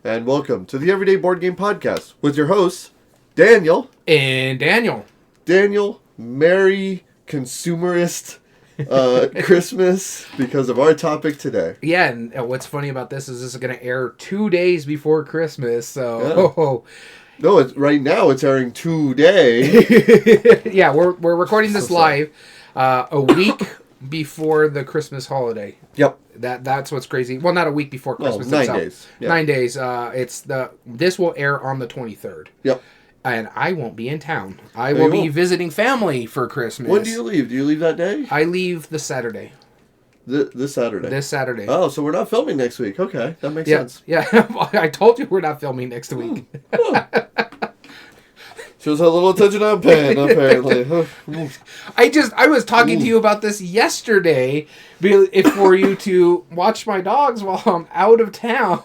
and welcome to the Everyday Board Game Podcast with your hosts, Daniel. And Daniel. Daniel, Merry Consumerist Christmas because of our topic today. Yeah, and what's funny about this is going to air 2 days before Christmas, so... Yeah. No, right now it's airing today. Yeah, we're recording this live a week before the Christmas holiday. Yep. That's what's crazy. Well, not a week before Christmas. 9 days. Yeah. 9 days. This will air on the 23rd. Yep. And I won't be in town. I will be visiting family for Christmas. When do you leave? Do you leave that day? I leave this Saturday. This Saturday? This Saturday. Oh, so we're not filming next week. Okay, that makes sense. Yeah, I told you we're not filming next week. Shows how little attention I'm paying, apparently. I was talking to you about this yesterday for you to watch my dogs while I'm out of town.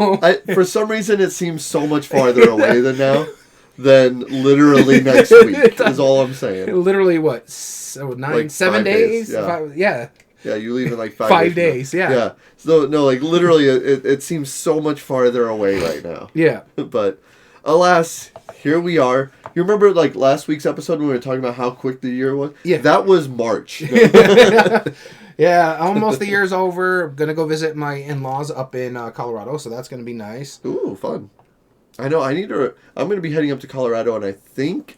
For some reason, it seems so much farther away than literally next week, is all I'm saying. Literally what? So 7 days? Yeah. Yeah, you leave in like 5 days, yeah. Yeah. So, no, like literally, it seems so much farther away right now. Yeah. But, alas, here we are. You remember like last week's episode when we were talking about how quick the year was? Yeah. That was March. Yeah, almost the year's over. I'm going to go visit my in-laws up in Colorado, so that's going to be nice. Ooh, fun. I know, I'm going to be heading up to Colorado and I think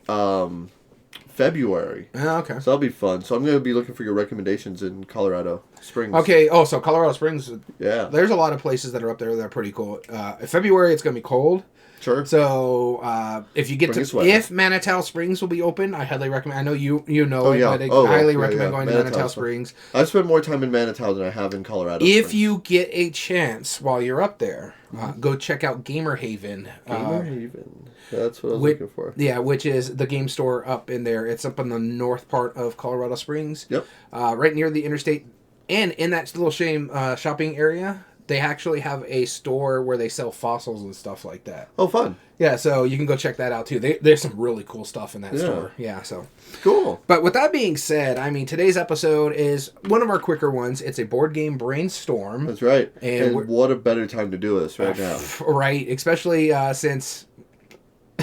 February. Oh, okay. So that'll be fun. So I'm going to be looking for your recommendations in Colorado Springs. Okay, so Colorado Springs. Yeah. There's a lot of places that are up there that are pretty cool. February, it's going to be cold. Sure. So if you get if Manitou Springs will be open, I highly recommend. I know you know it, but I highly recommend going to Manitou Springs. I've spent more time in Manitou than I have in Colorado. If you get a chance while you're up there, go check out G.A.M.E.R Haven. Haven. That's what I was looking for. Yeah, which is the game store up in there. It's up in the north part of Colorado Springs. Yep. Right near the interstate, and in that little shopping area. They actually have a store where they sell fossils and stuff like that. Oh, fun. Yeah, so you can go check that out, too. There's some really cool stuff in that store. Yeah, so. Cool. But with that being said, I mean, today's episode is one of our quicker ones. It's a board game brainstorm. That's right. And what a better time to do this right now. Right, especially since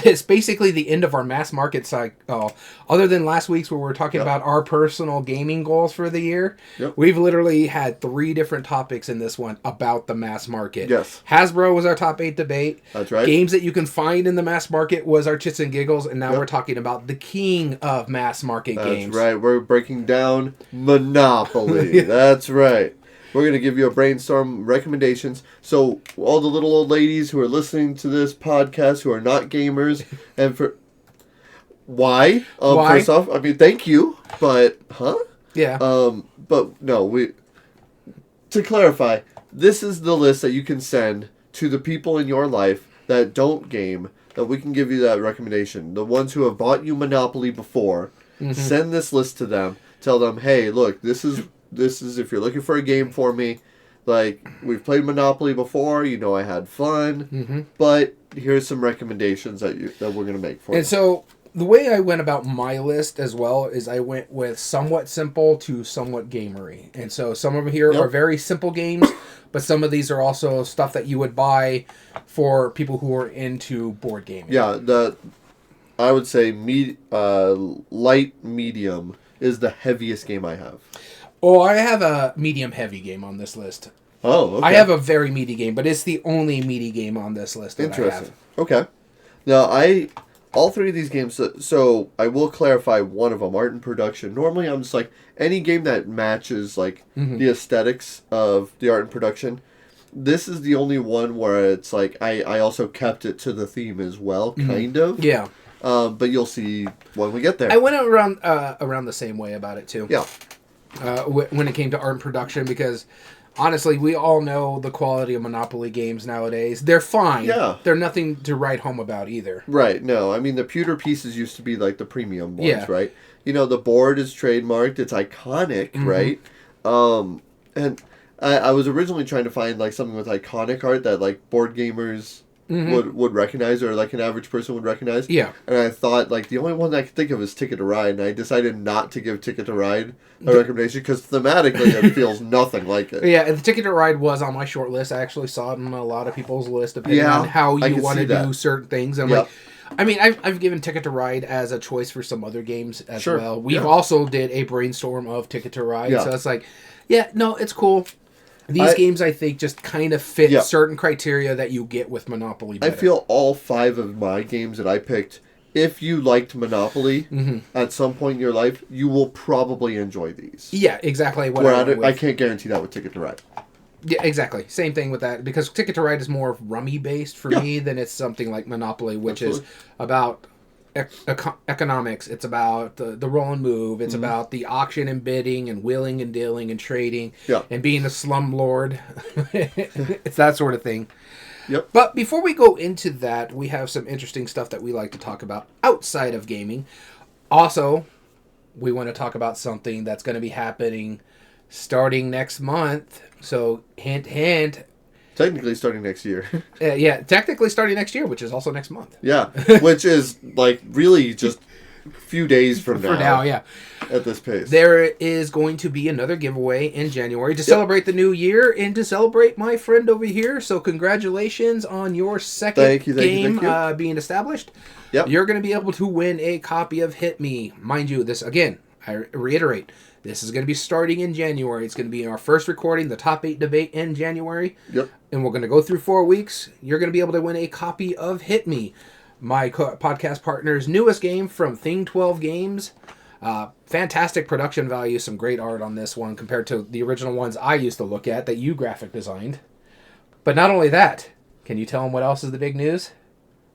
it's basically the end of our mass market cycle. Other than last week's where we were talking about our personal gaming goals for the year, we've literally had 3 different topics in this one about the mass market. Yes. Hasbro was our top 8 debate. That's right. Games that you can find in the mass market was our chits and giggles, and now we're talking about the king of mass market games. That's right. We're breaking down Monopoly. That's right. We're going to give you a brainstorm recommendations. So all the little old ladies who are listening to this podcast who are not gamers, and for why? First off, I mean, thank you, but Yeah. But no, to clarify, this is the list that you can send to the people in your life that don't game, that we can give you that recommendation. The ones who have bought you Monopoly before, send this list to them. Tell them, hey, look, this is if you're looking for a game for me, like, we've played Monopoly before, I had fun, but here's some recommendations that we're going to make for you. And so, the way I went about my list as well is I went with somewhat simple to somewhat gamery. And so, some of them here are very simple games, but some of these are also stuff that you would buy for people who are into board gaming. Yeah, I would say light medium is the heaviest game I have. Oh, I have a medium-heavy game on this list. Oh, okay. I have a very meaty game, but it's the only meaty game on this list that I have. Okay. Now, all 3 of these games, so I will clarify one of them, art and production. Normally, I'm just like, any game that matches, like, the aesthetics of the art and production. This is the only one where it's like, I also kept it to the theme as well, kind of. Yeah. But you'll see when we get there. I went around the same way about it, too. Yeah. When it came to art and production, because honestly, we all know the quality of Monopoly games nowadays. They're fine. Yeah. They're nothing to write home about either. Right. No, I mean, the pewter pieces used to be like the premium ones, right? The board is trademarked. It's iconic, right? And I was originally trying to find like something with iconic art that like board gamers would recognize, or like an average person would recognize. Yeah. And I thought, like, the only one that I could think of is Ticket to Ride, and I decided not to give Ticket to Ride a recommendation because thematically it feels nothing like it. Yeah, and the Ticket to Ride was on my short list. I actually saw it on a lot of people's list, depending on how you want to do certain things. And I'm like, I mean, I've given Ticket to Ride as a choice for some other games as well. We've also did a brainstorm of Ticket to Ride, so it's like, it's cool. These games, I think, just kind of fit certain criteria that you get with Monopoly better. I feel all 5 of my games that I picked, if you liked Monopoly at some point in your life, you will probably enjoy these. Yeah, exactly. I can't guarantee that with Ticket to Ride. Yeah, exactly. Same thing with that, because Ticket to Ride is more rummy-based for me than it's something like Monopoly, which is about economics. It's about the roll and move. It's about the auction and bidding and willing and dealing and trading and being the slumlord. It's that sort of thing. Yep. But before we go into that, we have some interesting stuff that we like to talk about outside of gaming. Also, we want to talk about something that's going to be happening starting next month. So, hint, hint. Technically starting next year. Technically starting next year, which is also next month. Yeah, which is like really just a few days from now. For now, yeah. At this pace. There is going to be another giveaway in January to celebrate the new year and to celebrate my friend over here. So congratulations on your second game being established. Yep. You're going to be able to win a copy of Hit Me. Mind you, this, again, I reiterate, this is going to be starting in January. It's going to be our first recording, the Top 8 debate in January. Yep. And we're going to go through 4 weeks. You're going to be able to win a copy of Hit Me, my podcast partner's newest game from Thing 12 Games. Fantastic production value, some great art on this one compared to the original ones I used to look at that you graphic designed. But not only that, can you tell them what else is the big news?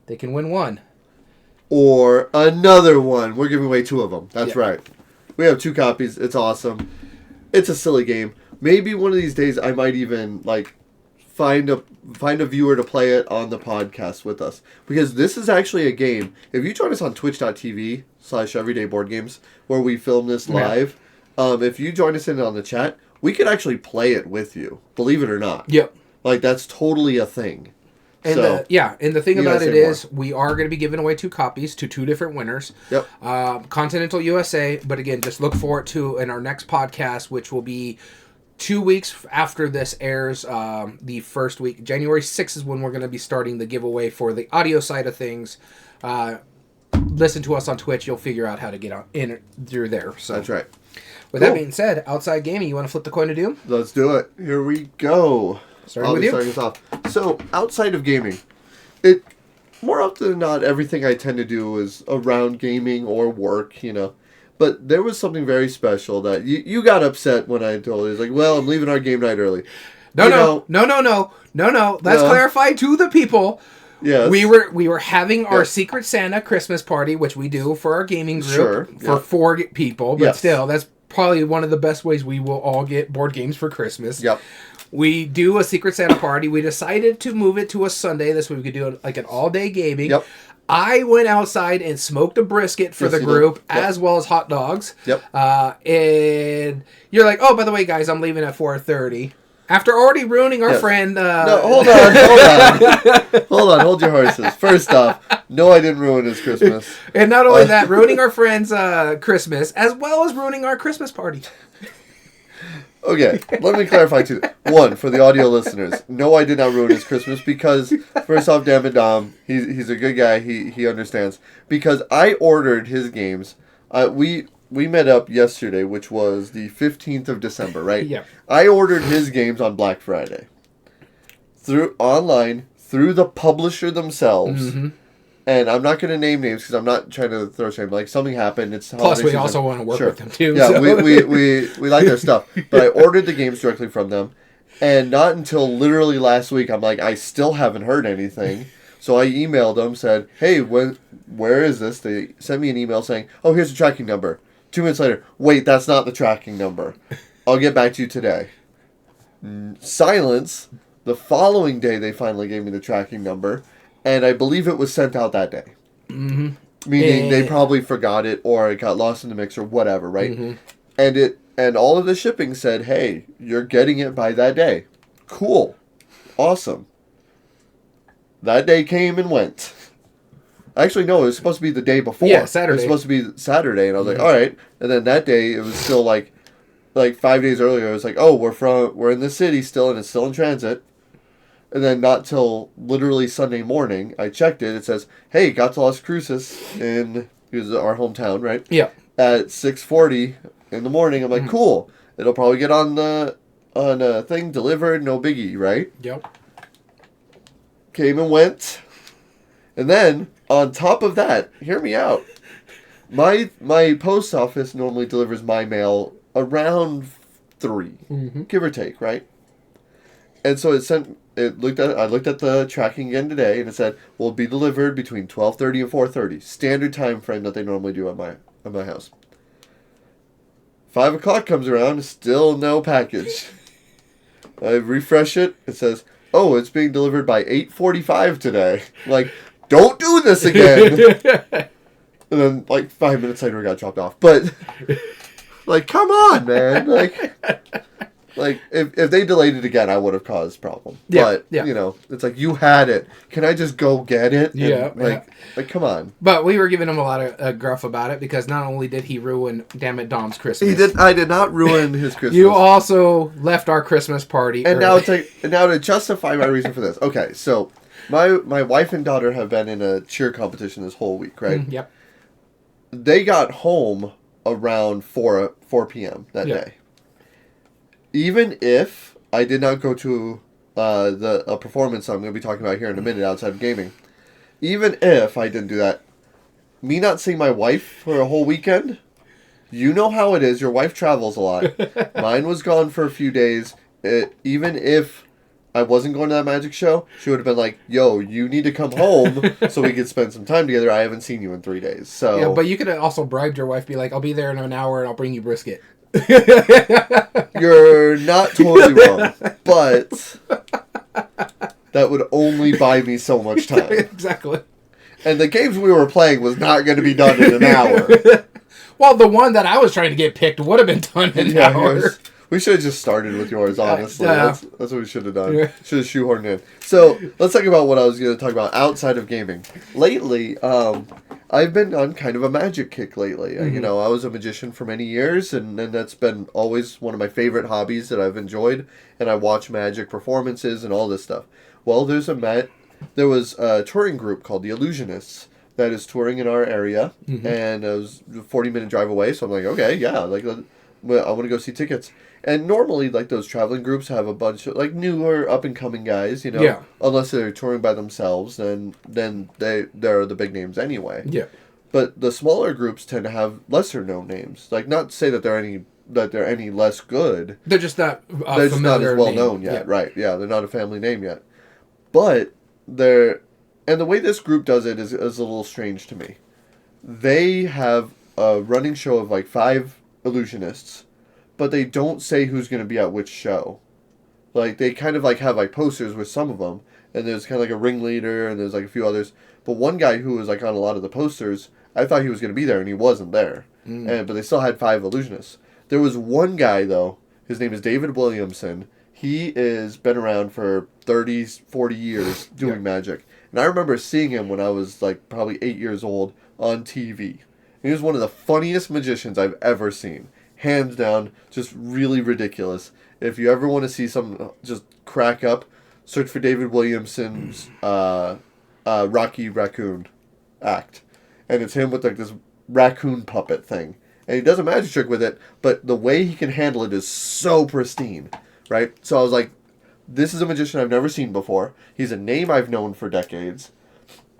They can win one. Or another one. We're giving away 2 of them. That's right. We have 2 copies. It's awesome. It's a silly game. Maybe one of these days I might even find a viewer to play it on the podcast with us, because this is actually a game. If you join us on twitch.tv/everydayboardgames, where we film this live, if you join us in on the chat, we could actually play it with you, believe it or not. Yep. Like, that's totally a thing. And the thing about it is, we are going to be giving away 2 copies to 2 different winners. Yep. Continental USA, but again, just look forward to in our next podcast, which will be 2 weeks after this airs, the first week. January 6th is when we're going to be starting the giveaway for the audio side of things. Listen to us on Twitch. You'll figure out how to get in through there. So that's right. With that being said, outside gaming, you want to flip the coin to Doom? Let's do it. Here we go. Starting with you. Starting us off. So, outside of gaming, more often than not, everything I tend to do is around gaming or work, But there was something very special that you got upset when I told you. It's like, well, I'm leaving our game night early. No. Let's clarify to the people. Yes. We were having our Secret Santa Christmas party, which we do for our gaming group for 4 people. But still, that's probably one of the best ways we will all get board games for Christmas. Yep. We do a Secret Santa party. We decided to move it to a Sunday. This way we could do like an all-day gaming. Yep. I went outside and smoked a brisket for the group, as well as hot dogs. Yep. And you're like, oh, by the way, guys, I'm leaving at 4:30. After already ruining our friend... No, hold on. Hold your horses. First off, no, I didn't ruin his Christmas. And not only that, ruining our friend's Christmas, as well as ruining our Christmas party. Okay, let me clarify too. 1, for the audio listeners, no, I did not ruin his Christmas because, first off, damn it, Dom, he's a good guy, he understands. Because I ordered his games, we met up yesterday, which was the 15th of December, right? Yeah. I ordered his games on Black Friday. Online, through the publisher themselves. Mm-hmm. And I'm not going to name names because I'm not trying to throw shame. Like, something happened. It's plus, we also want to work with them, too. Yeah, so. we like their stuff. But I ordered the games directly from them. And not until literally last week, I'm like, I still haven't heard anything. So I emailed them, said, hey, where is this? They sent me an email saying, oh, here's the tracking number. 2 minutes later, wait, that's not the tracking number. I'll get back to you today. Silence. The following day, they finally gave me the tracking number. And I believe it was sent out that day. Mm-hmm. Meaning they probably forgot it or it got lost in the mix or whatever, right? Mm-hmm. And all of the shipping said, hey, you're getting it by that day. Cool. Awesome. that day came and went. Actually, no, it was supposed to be the day before. Yeah, Saturday. It was supposed to be Saturday, and I was like, all right. And then that day, it was still like 5 days earlier, it was like, oh, we're in the city still, and it's still in transit. And then not till literally Sunday morning, I checked it. It says, hey, got to Las Cruces in our hometown, right? Yeah. At 6:40 in the morning. I'm like, cool. It'll probably get on a thing, delivered, no biggie, right? Yep. Came and went. And then, on top of that, hear me out. My post office normally delivers my mail around 3, give or take, right? And so I looked at the tracking again today, and it said, will be delivered between 12:30 and 4:30. Standard time frame that they normally do at my house. 5 o'clock comes around, still no package. I refresh it, it says, oh, it's being delivered by 8:45 today. Like, don't do this again. And then, 5 minutes later, it got dropped off. But, come on, man. If they delayed it again, I would have caused problem. Yeah, But, it's like, you had it. Can I just go get it? And, Yeah. Come on. But we were giving him a lot of gruff about it because not only did he ruin Damn It Dom's Christmas. I did not ruin his Christmas. You also left our Christmas party and early. now to justify my reason for this. Okay, so my wife and daughter have been in a cheer competition this whole week, right? Yep. They got home around 4 p.m. that day. Even if I did not go to a performance I'm going to be talking about here in a minute outside of gaming, even if I didn't do that, me not seeing my wife for a whole weekend, you know how it is. Your wife travels a lot. Mine was gone for a few days. Even if I wasn't going to that magic show, she would have been like, yo, you need to come home so we could spend some time together. I haven't seen you in 3 days. So yeah, but you could have also bribed your wife, be like, I'll be there in an hour and I'll bring you brisket. You're not totally wrong, but that would only buy me so much time. Exactly. And the games we were playing was not going to be done in an hour. Well, the one that I was trying to get picked would have been done in an hour. We should have just started with yours, honestly. That's what we should have done. Yeah. Should have shoehorned in. So, let's talk about what I was going to talk about outside of gaming. Lately, I've been on kind of a magic kick lately. I was a magician for many years, and that's been always one of my favorite hobbies that I've enjoyed. And I watch magic performances and all this stuff. Well, there was a touring group called the Illusionists that is touring in our area, and it was a 40-minute drive away. So I'm like, okay, yeah, I want to go see tickets. And normally, those traveling groups have a bunch of, newer, up-and-coming guys, Yeah. Unless they're touring by themselves, then they're the big names anyway. Yeah. But the smaller groups tend to have lesser-known names. Not to say that they're any less good. They're just not They're just not as well-known yet, yeah. right. Yeah, they're not a family name yet. But and the way this group does it is a little strange to me. They have a running show of, 5 illusionists, but they don't say who's going to be at which show. They kind of have posters with some of them, and there's kind of a ringleader, and there's a few others. But one guy who was on a lot of the posters, I thought he was going to be there, and he wasn't there. But they still had 5 illusionists. There was one guy though. His name is David Williamson. He is been around for 30, 40 years doing magic, and I remember seeing him when I was probably 8 years old on TV. He was one of the funniest magicians I've ever seen. Hands down, just really ridiculous. If you ever want to see something just crack up, search for David Williamson's Rocky Raccoon act. And it's him with this raccoon puppet thing. And he does a magic trick with it, but the way he can handle it is so pristine, right? So I was like, this is a magician I've never seen before. He's a name I've known for decades.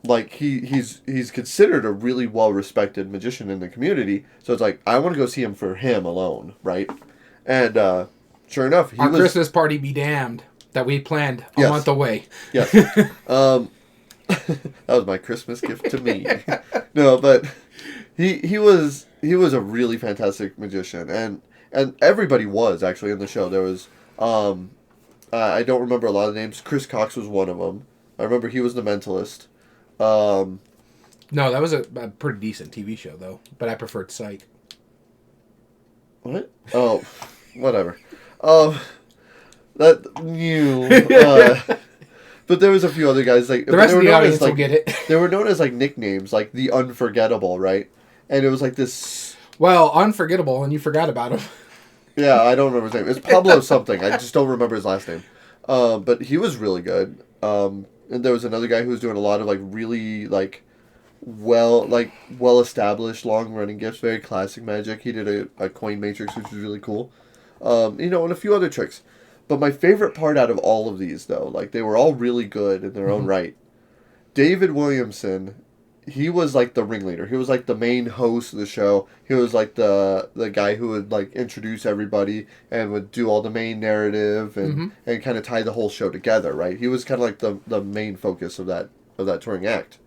He's considered a really well-respected magician in the community, so it's I want to go see him for him alone, right? And sure enough, Our Christmas party be damned that we planned a month away. Yes. That was my Christmas gift to me. No, but he was a really fantastic magician, and everybody was actually in the show. There was I don't remember a lot of names. Chris Cox was one of them. I remember he was the mentalist. No, that was a pretty decent TV show, though. But I preferred Psych. What? Oh, whatever. But there was a few other guys like the rest of the audience will get it. They were known as like nicknames, like the Unforgettable, right? And it was like this. Well, Unforgettable, and you forgot about him. Yeah, I don't remember his name. It's Pablo something. I just don't remember his last name. But he was really good. And there was another guy who was doing a lot of like really like well established long running gifts, very classic Magic. He did a coin matrix, which was really cool. And a few other tricks. But my favorite part out of all of these, though, like they were all really good in their own right. David Williamson, he was like the ringleader. He was like the main host of the show. He was like the guy who would like introduce everybody and would do all the main narrative and kind of tie the whole show together, right? He was kind of like the main focus of that touring act.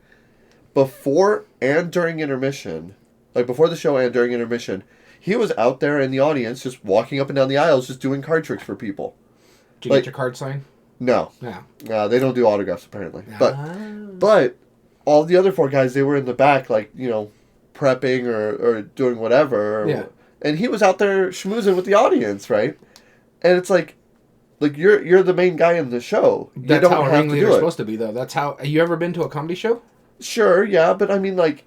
Before and during intermission, like before the show and during intermission, he was out there in the audience just walking up and down the aisles just doing card tricks for people. Did you get your card signed? No. They don't do autographs apparently. But all the other four guys, they were in the back, like, prepping or doing whatever. And he was out there schmoozing with the audience, right? And it's like you're the main guy in the show. That's how a ringleader's supposed to be, though. That's how. You ever been to a comedy show? Sure, yeah, but I mean, like,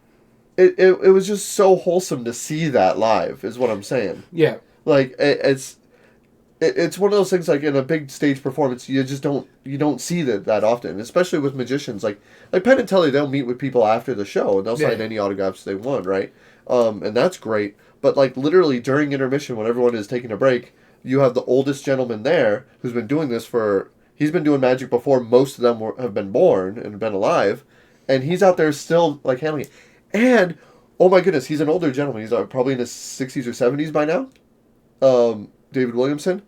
it was just so wholesome to see that live, is what I'm saying. Yeah. Like, it's one of those things, like, in a big stage performance, you don't see that often, especially with magicians. Like Penn and Teller, they'll meet with people after the show, and they'll sign any autographs they want, right? And that's great. But, like, literally during intermission, when everyone is taking a break, you have the oldest gentleman there who's been doing this he's been doing Magic before most of them have been born and been alive, and he's out there still, like, handling it. And, oh my goodness, he's an older gentleman. He's probably in his 60s or 70s by now. David Williamson.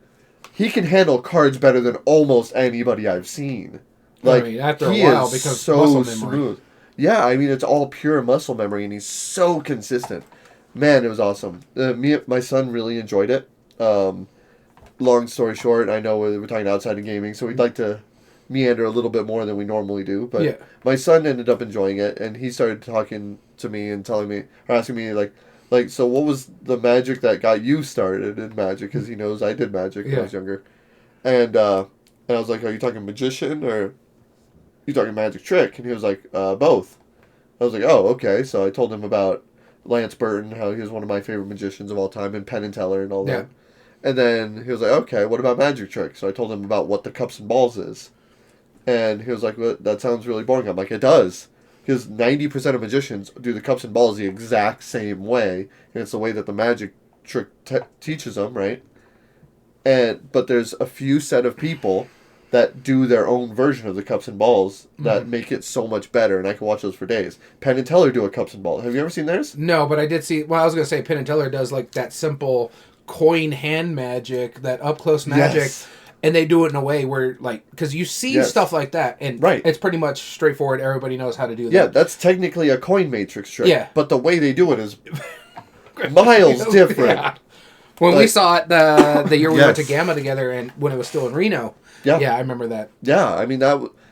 He can handle cards better than almost anybody I've seen. Like, after a while, because so muscle memory. Smooth. Yeah, I mean, it's all pure muscle memory, and he's so consistent. Man, it was awesome. My son really enjoyed it. Long story short, I know we're talking outside of gaming, so we'd like to meander a little bit more than we normally do. But my son ended up enjoying it, and he started talking to me and asking me, like, so what was the magic that got you started in Magic? Because he knows I did Magic when I was younger. And I was like, are you talking magician or you talking magic trick? And he was like, both. I was like, oh, okay. So I told him about Lance Burton, how he was one of my favorite magicians of all time, and Penn and Teller and all that. And then he was like, okay, what about magic trick? So I told him about what the cups and balls is. And he was like, well, that sounds really boring. I'm like, it does. Because 90% of magicians do the cups and balls the exact same way. And it's the way that the magic trick teaches them, right? But there's a few set of people that do their own version of the cups and balls that make it so much better. And I can watch those for days. Penn and Teller do a cups and balls. Have you ever seen theirs? No, but I did see... Well, I was going to say Penn and Teller does like that simple coin hand magic, that up-close magic. Yes. And they do it in a way where, like, because you see stuff like that, and it's pretty much straightforward. Everybody knows how to do that. Yeah, that's technically a coin matrix trick. Yeah. But the way they do it is miles different. Yeah. When we saw it the year we went to G.A.M.E.R together, and when it was still in Reno. Yeah, I remember that. Yeah, I mean,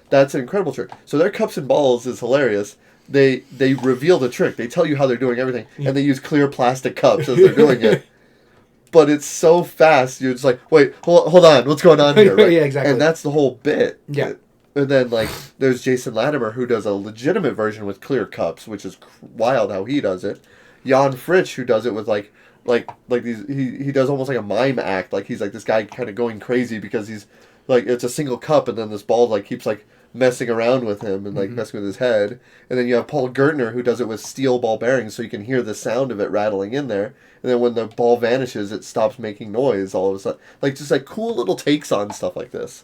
that's an incredible trick. So their cups and balls is hilarious. They reveal the trick. They tell you how they're doing everything, and they use clear plastic cups as they're doing it. But it's so fast, you're just like, wait, hold on, what's going on here? Right? Yeah, exactly. And that's the whole bit. Yeah. And then, like, there's Jason Latimer, who does a legitimate version with clear cups, which is wild how he does it. Jan Fritsch, who does it with, like these, he does almost like a mime act. Like, he's, like, this guy kind of going crazy because he's, like, it's a single cup, and then this ball, like, keeps, like, messing around with him and, like, messing with his head. And then you have Paul Gertner, who does it with steel ball bearings, so you can hear the sound of it rattling in there. And then when the ball vanishes, it stops making noise all of a sudden. Like, just, like, cool little takes on stuff like this.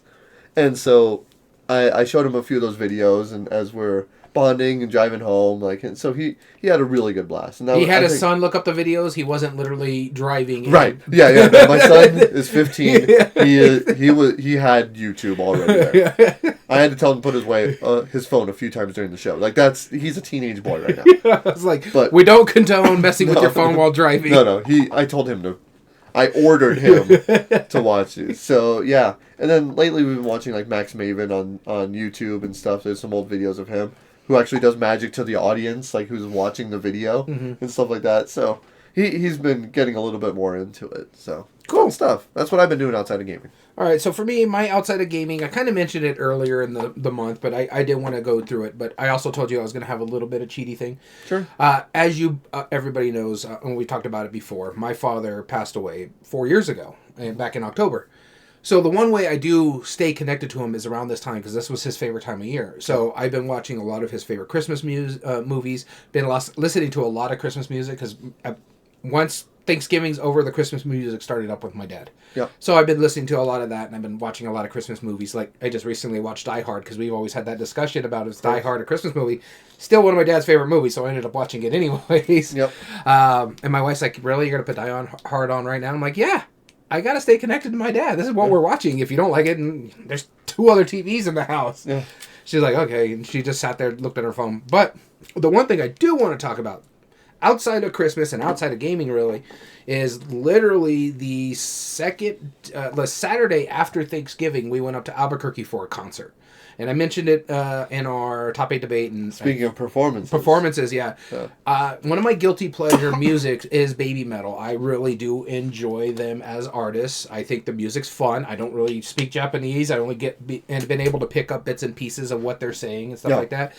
And so I showed him a few of those videos, and as we're bonding and driving home, like, and so he had a really good blast. And he had his son look up the videos. He wasn't literally driving. Right. Yeah. No, my son is 15. He had YouTube already there. I had to tell him to put his phone a few times during the show. Like, he's a teenage boy right now. I was like, but we don't condone messing with your phone while driving. No. I told him to. I ordered him to watch these. So, yeah. And then lately we've been watching, like, Max Maven on YouTube and stuff. There's some old videos of him who actually does magic to the audience, like, who's watching the video and stuff like that. So, he's been getting a little bit more into it. So, Cool stuff. That's what I've been doing outside of gaming. All right, so for me, my outside of gaming, I kind of mentioned it earlier in the month, but I did want to go through it. But I also told you I was going to have a little bit of cheaty thing. Sure. As you everybody knows, and we talked about it before, my father passed away 4 years ago, back in October. So the one way I do stay connected to him is around this time, because this was his favorite time of year. So I've been watching a lot of his favorite Christmas movies, been listening to a lot of Christmas music, because once Thanksgiving's over, the Christmas music started up with my dad. Yep. So I've been listening to a lot of that, and I've been watching a lot of Christmas movies. Like, I just recently watched Die Hard, because we've always had that discussion about is Die Hard a Christmas movie. Still one of my dad's favorite movies, so I ended up watching it anyways. Yep. And my wife's like, really? You're going to put Die Hard on right now? I'm like, yeah. I got to stay connected to my dad. This is what we're watching. If you don't like it, and there's 2 other TVs in the house. Yeah. She's like, okay. And she just sat there, looked at her phone. But the one thing I do want to talk about, outside of Christmas and outside of gaming, really, is literally the Saturday after Thanksgiving, we went up to Albuquerque for a concert. And I mentioned it in our top 8 debate. And speaking of performances. Performances, yeah. One of my guilty pleasure music is baby metal. I really do enjoy them as artists. I think the music's fun. I don't really speak Japanese. I only been able to pick up bits and pieces of what they're saying and stuff like that.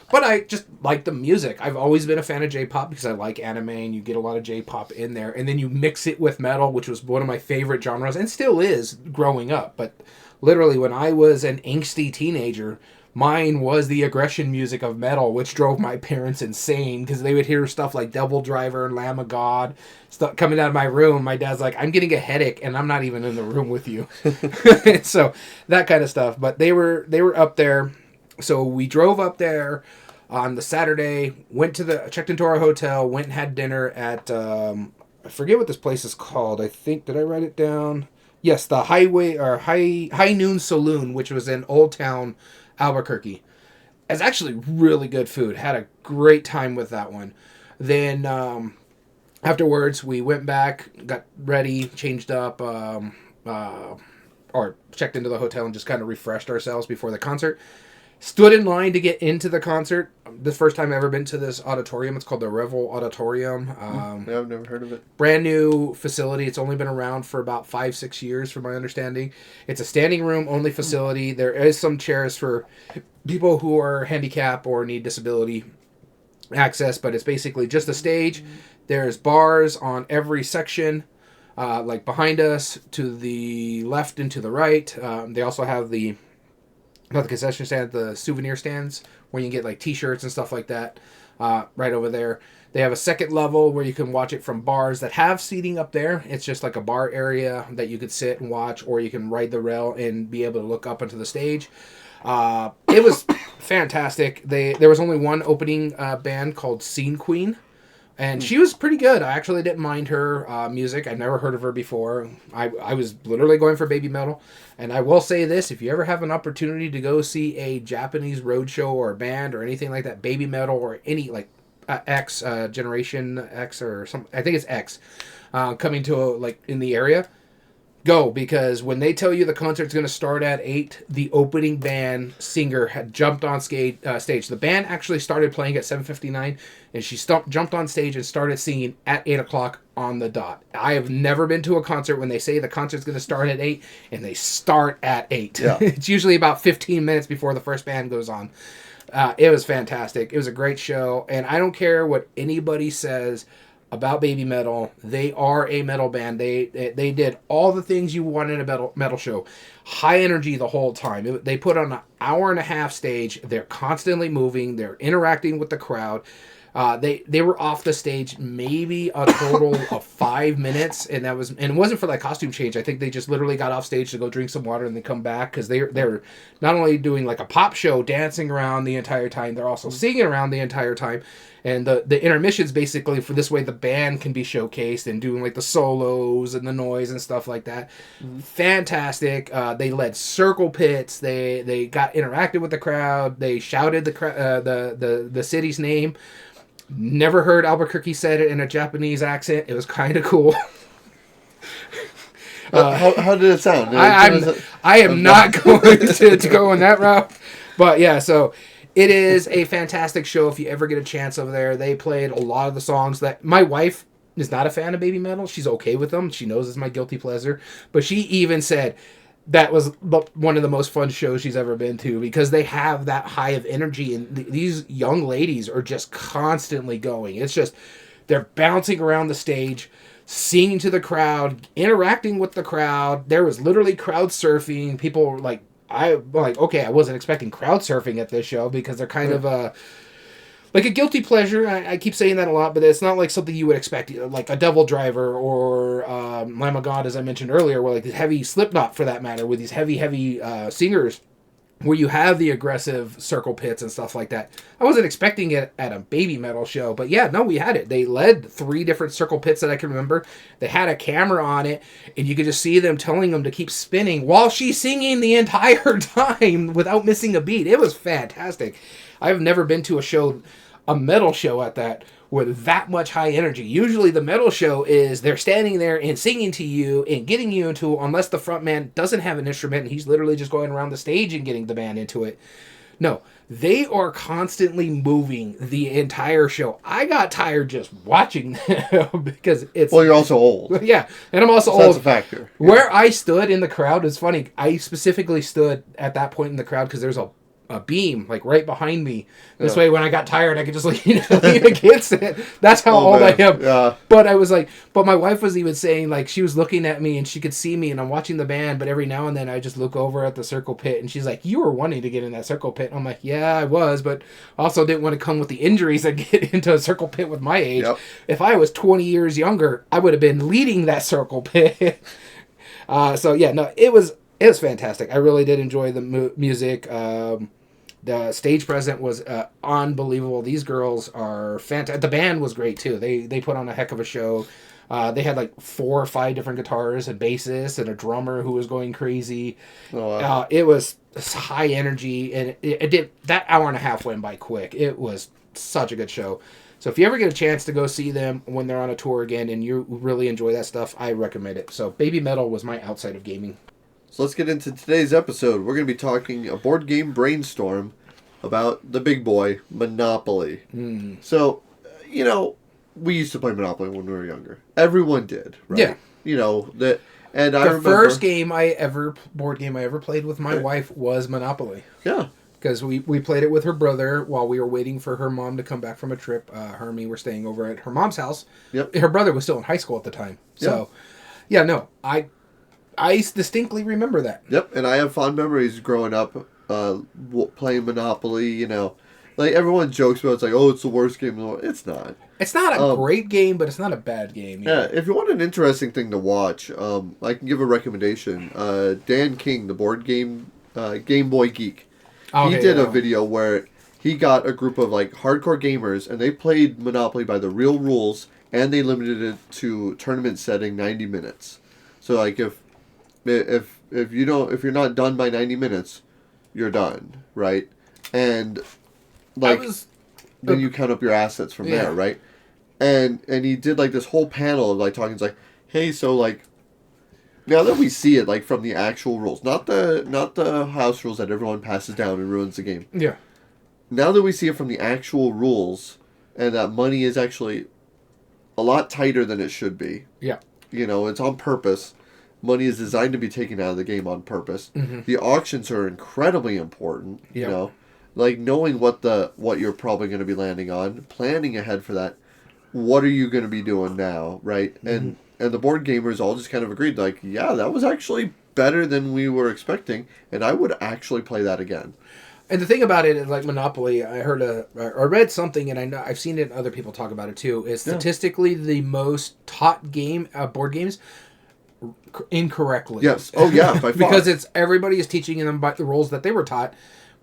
But I just like the music. I've always been a fan of J-pop because I like anime, and you get a lot of J-pop in there. And then you mix it with metal, which was one of my favorite genres, and still is growing up. But literally, when I was an angsty teenager, mine was the aggression music of metal, which drove my parents insane, because they would hear stuff like Devil Driver and Lamb of God stuff coming out of my room. My dad's like, I'm getting a headache, and I'm not even in the room with you. So that kind of stuff. But they were up there. So we drove up there on the Saturday, checked into our hotel, went and had dinner at, I forget what this place is called. I think, did I write it down? Yes, the High Noon Saloon, which was in Old Town Albuquerque. It's actually really good food. Had a great time with that one. Then afterwards, we went back, got ready, changed up, or checked into the hotel and just kind of refreshed ourselves before the concert. Stood in line to get into the concert. The first time I've ever been to this auditorium. It's called the Revel Auditorium. Yeah, I've never heard of it. Brand new facility. It's only been around for about 5-6 years, from my understanding. It's a standing room only facility. There is some chairs for people who are handicapped or need disability access, but it's basically just a stage. There's bars on every section, like behind us, to the left and to the right. They also have not the concession stand, the souvenir stands, where you can get like t-shirts and stuff like that, right over there. They have a second level where you can watch it from bars that have seating up there. It's just like a bar area that you could sit and watch, or you can ride the rail and be able to look up into the stage. It was fantastic. There was only one opening band called Scene Queen, and she was pretty good. I actually didn't mind her music. I'd never heard of her before. I was literally going for baby metal. And I will say this, if you ever have an opportunity to go see a Japanese roadshow or a band or anything like that, baby metal or any, like, X, Generation X or something, I think it's X, coming to, in the area, go, because when they tell you the concert's going to start at 8, the opening band singer had jumped on stage. The band actually started playing at 7:59, and she jumped on stage and started singing at 8 o'clock on the dot. I have never been to a concert when they say the concert's going to start at 8, and they start at 8. Yeah. It's usually about 15 minutes before the first band goes on. It was fantastic. It was a great show, and I don't care what anybody says about baby metal. They are a metal band. They did all the things you want in a metal show. High energy the whole time. They put on an hour and a half stage. They're constantly moving. They're interacting with the crowd. They were off the stage maybe a total of 5 minutes, and it wasn't for like costume change. I think they just literally got off stage to go drink some water and then come back, because they're not only doing like a pop show, dancing around the entire time, they're also singing around the entire time. And the intermissions, basically, for this way the band can be showcased and doing like the solos and the noise and stuff like that. Fantastic. They led circle pits. They got interacted with the crowd. They shouted the city's name. Never heard Albuquerque said it in a Japanese accent. It was kind of cool. How did it sound? I am not going to go on that route. But yeah, so it is a fantastic show if you ever get a chance over there. They played a lot of the songs that my wife is not a fan of baby metal. She's okay with them. She knows it's my guilty pleasure. But she even said that was one of the most fun shows she's ever been to because they have that high of energy. And these young ladies are just constantly going. It's just, they're bouncing around the stage, singing to the crowd, interacting with the crowd. There was literally crowd surfing. People were like, okay, I wasn't expecting crowd surfing at this show because they're kind of like a guilty pleasure. I keep saying that a lot, but it's not like something you would expect, like a Devil Driver or Lamb of God, as I mentioned earlier, where like this heavy Slipknot for that matter, with these heavy singers, where you have the aggressive circle pits and stuff like that. I wasn't expecting it at a baby metal show, but yeah, no, we had it. They led 3 different circle pits that I can remember. They had a camera on it, and you could just see them telling them to keep spinning while she's singing the entire time without missing a beat. It was fantastic. I've never been to a metal show at that with that much high energy. Usually the metal show is they're standing there and singing to you and getting you into, unless the front man doesn't have an instrument and he's literally just going around the stage and getting the band into it. No, they are constantly moving the entire show. I got tired just watching them because it's... Well, you're also old. Yeah, and I'm also so old. That's a factor. Where I stood in the crowd is funny. I specifically stood at that point in the crowd because there's a beam like right behind me. This way, when I got tired, I could just lean against it. That's how old I am. Yeah. But I was like, but my wife was even saying, like, she was looking at me and she could see me and I'm watching the band, but every now and then I just look over at the circle pit and she's like, you were wanting to get in that circle pit. And I'm like, yeah, I was, but also didn't want to come with the injuries that get into a circle pit with my age. Yep. If I was 20 years younger, I would have been leading that circle pit. So yeah, no, it was fantastic. I really did enjoy the music. The stage present was unbelievable. These girls are fantastic. The band was great too. They put on a heck of a show. They had like 4 or 5 different guitars, a bassist, and a drummer who was going crazy. Oh, wow. It was high energy, and it did. That hour and a half went by quick. It was such a good show. So if you ever get a chance to go see them when they're on a tour again and you really enjoy that stuff, I recommend it. So Baby Metal was my outside of gaming. So let's get into today's episode. We're going to be talking a board game brainstorm about the big boy, Monopoly. Mm. So, we used to play Monopoly when we were younger. Everyone did, right? Yeah. And I remember... The first board game I ever played with my wife was Monopoly. Yeah. Because we played it with her brother while we were waiting for her mom to come back from a trip. Her and me were staying over at her mom's house. Yep. Her brother was still in high school at the time. So, I distinctly remember that. Yep, and I have fond memories growing up playing Monopoly, Like, everyone jokes about it's like, oh, it's the worst game in the world. It's not. It's not a great game, but it's not a bad game either. Yeah, if you want an interesting thing to watch, I can give a recommendation. Dan King, the board game Game Boy Geek, he did a video where he got a group of, like, hardcore gamers, and they played Monopoly by the real rules, and they limited it to tournament setting 90 minutes. So, like, if you're not done by 90 minutes, you're done, right? And then you count up your assets from there, right? And he did like this whole panel of like talking. It's like, hey, so like now that we see it like from the actual rules, not the house rules that everyone passes down and ruins the game. Yeah. Now that we see it from the actual rules, and that money is actually a lot tighter than it should be. Yeah. It's on purpose. Money is designed to be taken out of the game on purpose. Mm-hmm. The auctions are incredibly important. Yep. Like knowing what you're probably going to be landing on, planning ahead for that. What are you going to be doing now, right? Mm-hmm. And the board gamers all just kind of agreed, like, yeah, that was actually better than we were expecting, and I would actually play that again. And the thing about it is, like Monopoly, I read something, and I've seen it. Other people talk about it too. Is statistically the most taught game board games incorrectly. Yes. Oh yeah. By far. Because everybody is teaching them by the rules that they were taught.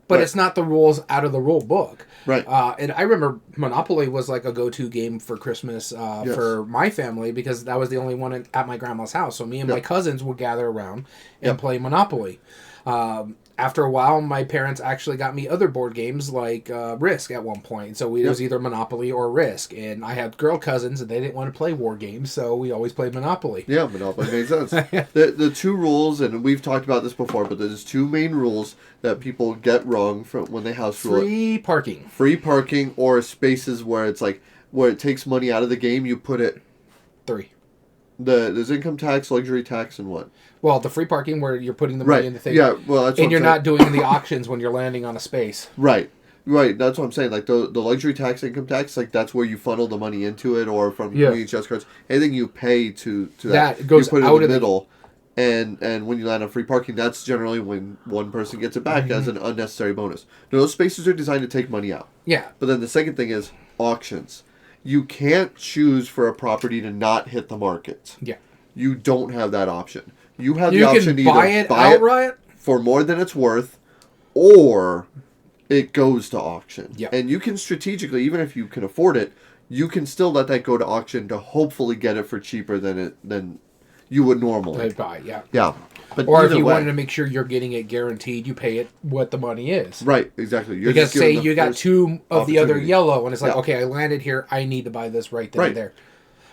But it's not the rules out of the rule book. Right. And I remember Monopoly was like a go-to game for Christmas for my family because that was the only one at my grandma's house. So me and my cousins would gather around and play Monopoly. After a while, my parents actually got me other board games like Risk at one point. So it was either Monopoly or Risk. And I had girl cousins and they didn't want to play war games, so we always played Monopoly. Yeah, Monopoly made sense. The 2 rules, and we've talked about this before, but there's 2 main rules that people get wrong from when they house rule. Free parking. Free parking or spaces where it's like, where it takes money out of the game, you put it 3. There's income tax, luxury tax, and what? Well, the free parking where you're putting the money in the thing. Yeah, well, that's what and you're not doing the auctions when you're landing on a space. Right. That's what I'm saying. Like, the luxury tax, income tax, like, that's where you funnel the money into it, or from community chest cards. Anything you pay to that goes you put it out in of the middle. And when you land on free parking, that's generally when one person gets it back as an unnecessary bonus. Now, those spaces are designed to take money out. Yeah. But then the second thing is auctions. You can't choose for a property to not hit the market. Yeah. You don't have that option. You have the option to either buy it outright for more than it's worth, or it goes to auction. Yeah. And you can strategically, even if you can afford it, you can still let that go to auction to hopefully get it for cheaper than you would normally buy. Yeah. Yeah. But or if you wanted to make sure you're getting it guaranteed, you pay it what the money is. Right, exactly. You're because say you got 2 of the other yellow, and it's like, okay, I landed here, I need to buy this right then and there.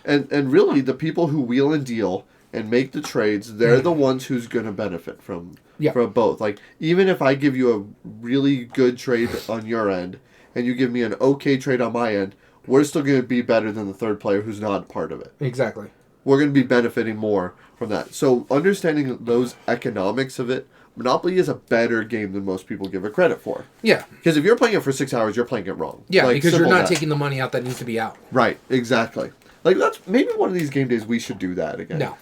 And really, the people who wheel and deal and make the trades, they're the ones who's going to benefit from both. Like, even if I give you a really good trade on your end, and you give me an okay trade on my end, we're still going to be better than the third player who's not part of it. Exactly. We're going to be benefiting more from that. So understanding those economics of it, Monopoly is a better game than most people give it credit for. Yeah. Because if you're playing it for 6 hours, you're playing it wrong. Yeah, like, because you're not taking the money out that needs to be out. Right, exactly. Like, that's maybe one of these game days we should do that again. No.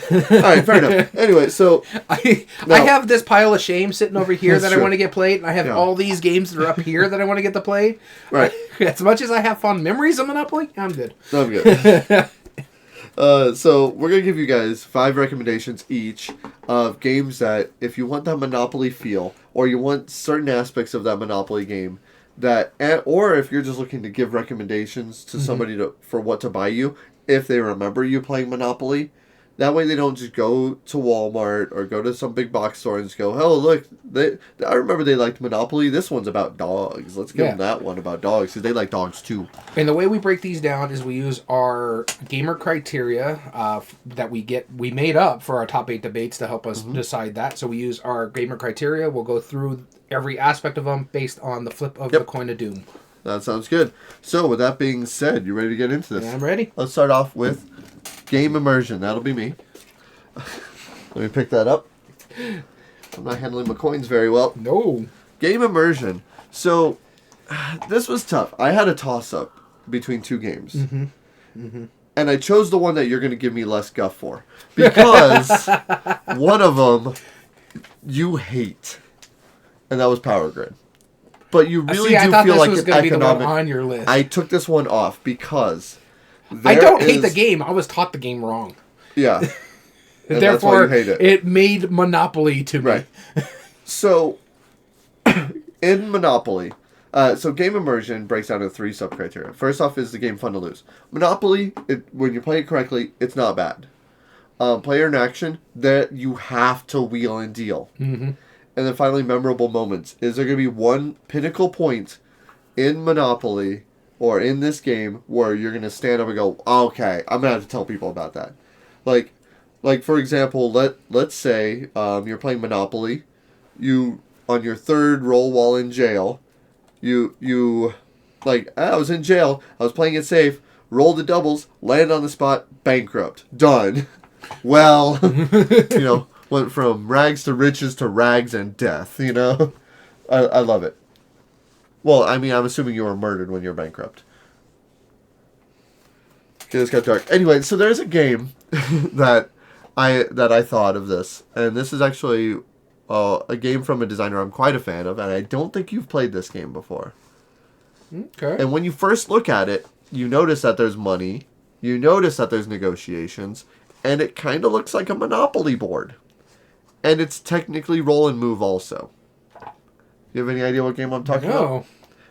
All right, fair enough. Anyway, so I have this pile of shame sitting over here that I want to get played, and I have all these games that are up here that I want to get to play. Right. As much as I have fond memories of Monopoly, I'm good. I'm good. So we're going to give you guys 5 recommendations each of games that, if you want that Monopoly feel, or you want certain aspects of that Monopoly game, or if you're just looking to give recommendations to somebody for what to buy you, if they remember you playing Monopoly, that way they don't just go to Walmart or go to some big box store and just go, oh, look, I remember they liked Monopoly. This one's about dogs. Let's give them that one about dogs, because they like dogs too. And the way we break these down is we use our gamer criteria that we made up for our top 8 debates to help us decide that. So we use our gamer criteria. We'll go through every aspect of them based on the flip of the coin of doom. That sounds good. So with that being said, you ready to get into this? Yeah, I'm ready. Let's start off with game immersion. That'll be me. Let me pick that up. I'm not handling my coins very well. No. Game immersion. So this was tough. I had a toss-up between 2 games. And I chose the one that you're going to give me less guff for. Because one of them you hate. And that was Power Grid. But you really do feel like it's economic. On your list. I took this one off because I don't hate the game. I was taught the game wrong. Yeah. Therefore, it made Monopoly to me. Right. So, in Monopoly, so game immersion breaks down into 3 sub-criteria. First off is the game fun to lose. Monopoly, when you play it correctly, it's not bad. Player interaction, that you have to wheel and deal. And then finally, memorable moments. Is there going to be one pinnacle point in Monopoly or in this game where you're going to stand up and go, okay, I'm going to have to tell people about that. Like for example, let's say you're playing Monopoly. You, on your 3rd roll while in jail, you I was in jail, I was playing it safe, roll the doubles, land on the spot, bankrupt. Done. Well, went from rags to riches to rags and death, I love it. Well, I mean, I'm assuming you were murdered when you're bankrupt. Okay, this got dark. Anyway, so there's a game that I thought of this, and this is actually a game from a designer I'm quite a fan of, and I don't think you've played this game before. Okay. And when you first look at it, you notice that there's money, you notice that there's negotiations, and it kind of looks like a Monopoly board. And it's technically roll and move also. You have any idea what game I'm talking about?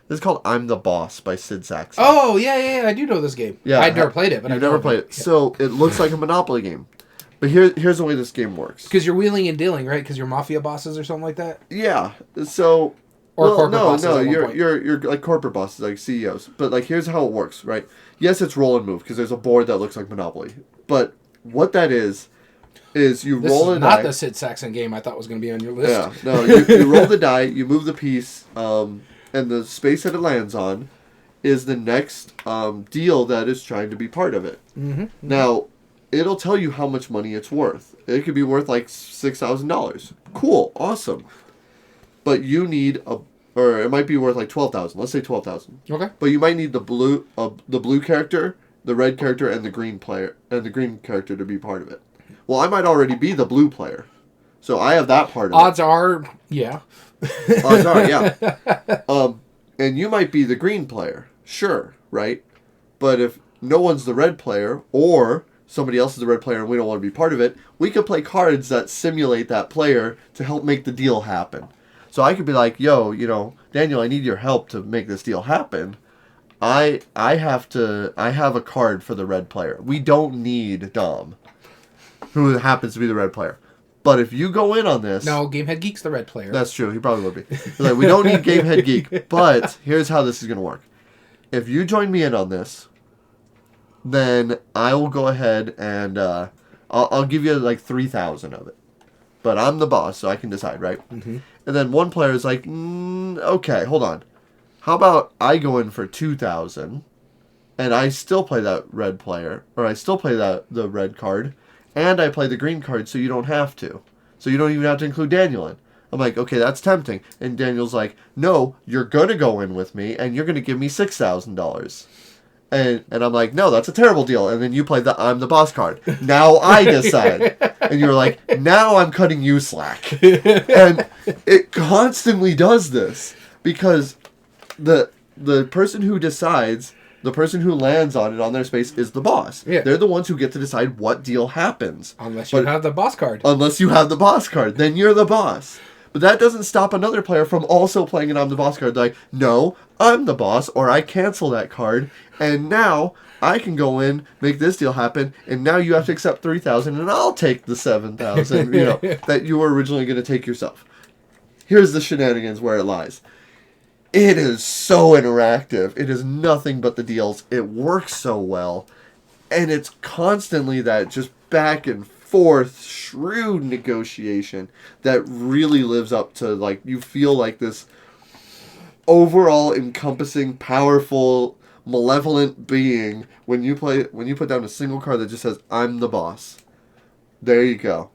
This is called I'm the Boss by Sid Saxon. Oh, yeah, I do know this game. Yeah, I've never played it, but I've never played it. Yeah. So it looks like a Monopoly game. But here's the way this game works. Because you're wheeling and dealing, right? Because you're mafia bosses or something like that? Yeah. So... corporate bosses. No, you're like corporate bosses, like CEOs. But here's how it works, right? Yes, it's roll and move, because there's a board that looks like Monopoly. But what that is you roll a die. This is not the Sid Saxon game I thought was going to be on your list. Yeah, no, you roll the die, you move the piece, and the space that it lands on, is the next deal that is trying to be part of it. Mm-hmm. Now, it'll tell you how much money it's worth. It could be worth like $6,000. Cool, awesome. But you need or it might be worth like 12,000. Let's say 12,000. Okay. But you might need the blue character, the red character, and the green character to be part of it. Well, I might already be the blue player, so I have that part of Odds are, yeah. Odds are, yeah. And you might be the green player, sure, right? But if no one's the red player, or somebody else is the red player and we don't want to be part of it, we could play cards that simulate that player to help make the deal happen. So I could be like, yo, Daniel, I need your help to make this deal happen. I have a card for the red player. We don't need Dom, who happens to be the red player. But if you go in on this... No, Gamehead Geek's the red player. That's true. He probably would be. He's like, we don't need Gamehead Geek, but here's how this is going to work. If you join me in on this, then I will go ahead and I'll give you like 3,000 of it. But I'm the boss, so I can decide, right? Mm-hmm. And then one player is like, okay, hold on. How about I go in for 2,000, and I still play that red player, or I still play the red card, and I play the green card, so you don't have to. So you don't even have to include Daniel in. I'm like, okay, that's tempting. And Daniel's like, no, you're going to go in with me, and you're going to give me $6,000. And I'm like, no, that's a terrible deal. And then you play the I'm the boss card. Now I decide. And you're like, now I'm cutting you slack. And it constantly does this. Because the person who decides, the person who lands on it on their space is the boss. Yeah. They're the ones who get to decide what deal happens. Unless you have the boss card. Unless you have the boss card. Then you're the boss. But that doesn't stop another player from also playing an I'm the boss card. Like, no, I'm the boss, or I cancel that card, and now I can go in, make this deal happen, and now you have to accept 3,000, and I'll take the 7,000, that you were originally going to take yourself. Here's the shenanigans where it lies. It is so interactive. It is nothing but the deals. It works so well, and it's constantly that just back and forth, shrewd negotiation that really lives up to, like, you feel like this overall encompassing, powerful, malevolent being when you put down a single card that just says, I'm the boss. There you go.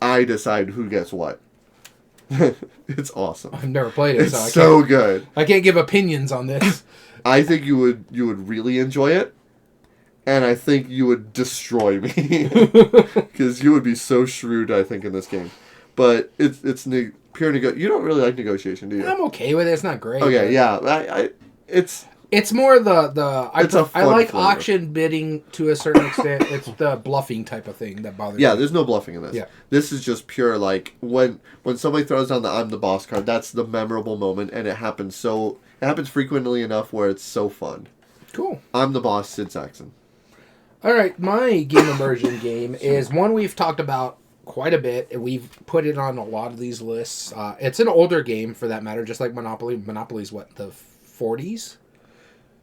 I decide who gets what. It's awesome. I've never played it, it's so good. I can't give opinions on this. I think you would really enjoy it. And I think you would destroy me. Because you would be so shrewd, I think, in this game. But it's pure negotiation. You don't really like negotiation, do you? I'm okay with it. It's not great. Okay, yeah. It's more I like flavor. Auction bidding to a certain extent. It's the bluffing type of thing that bothers me. Yeah, there's no bluffing in this. Yeah. This is just pure, like, when somebody throws down the I'm the boss card, that's the memorable moment, and it happens frequently enough where it's so fun. Cool. I'm the boss, Sid Saxon. All right, my game immersion game is one we've talked about quite a bit, and we've put it on a lot of these lists. It's an older game, for that matter, just like Monopoly. Monopoly's what, the 40s?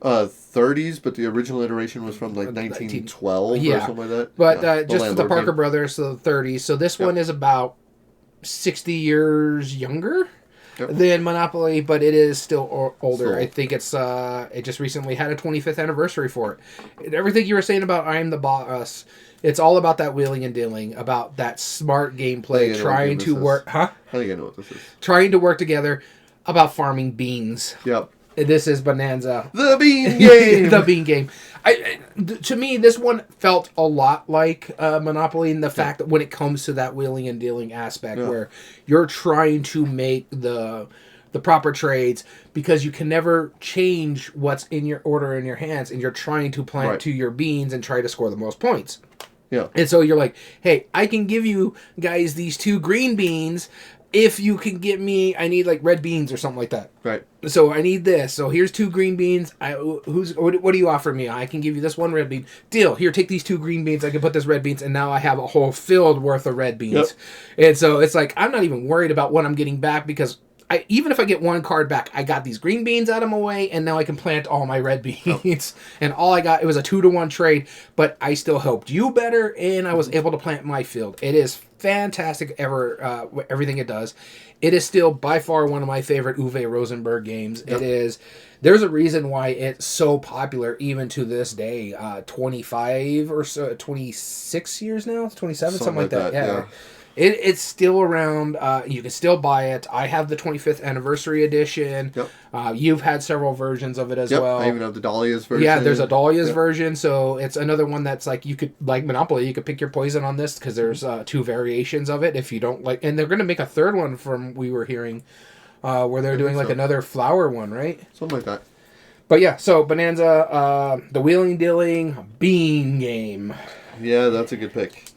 30s, but the original iteration was from, like, 1912 or something like that. But yeah, just the Parker game. Brothers, so the 30s. So this one is about 60 years younger than Monopoly, but it is still older. I think it's it just recently had a 25th anniversary for it. And everything you were saying about I'm the Boss, it's all about that wheeling and dealing, about that smart gameplay, trying to work. Huh? I think I know what this is. Trying to work together, about farming beans. Yep. This is Bonanza. The Bean Game! The Bean Game. To me, this one felt a lot like Monopoly in the fact that when it comes to that wheeling and dealing aspect, where you're trying to make the proper trades because you can never change what's in your order in your hands, and you're trying to plant to your beans and try to score the most points. Yeah. And so you're like, hey, I can give you guys these 2 green beans if you can get me, I need like red beans or something like that. Right. So I need this. So here's 2 green beans. What do you offer me? I can give you this 1 red bean. Deal. Here, take these 2 green beans. I can put this red beans, and now I have a whole field worth of red beans. Yep. And so it's like, I'm not even worried about what I'm getting back because even if I get one card back, I got these green beans out of my way, and now I can plant all my red beans. And all I got, it was a 2-to-1 trade, but I still helped you better, and I was able to plant my field. It is fantastic, everything it does. It is still by far one of my favorite Uwe Rosenberg games. Yep. It is. There's a reason why it's so popular even to this day. 25 or so, 26 years now, 27, something like that. Yeah. It's still around. You can still buy it. I have the 25th anniversary edition. Yep. You've had several versions of it as well. I even have the Dahlia's version. Yeah, there's a Dahlia's version. So it's another one that's like, you could, like Monopoly, you could pick your poison on this because there's 2 variations of it if you don't like. And they're going to make a third one from, we were hearing, where they're doing like another flower one, right? Something like that. But yeah, so Bonanza, the Wheeling Dealing Bean Game. Yeah, that's a good pick.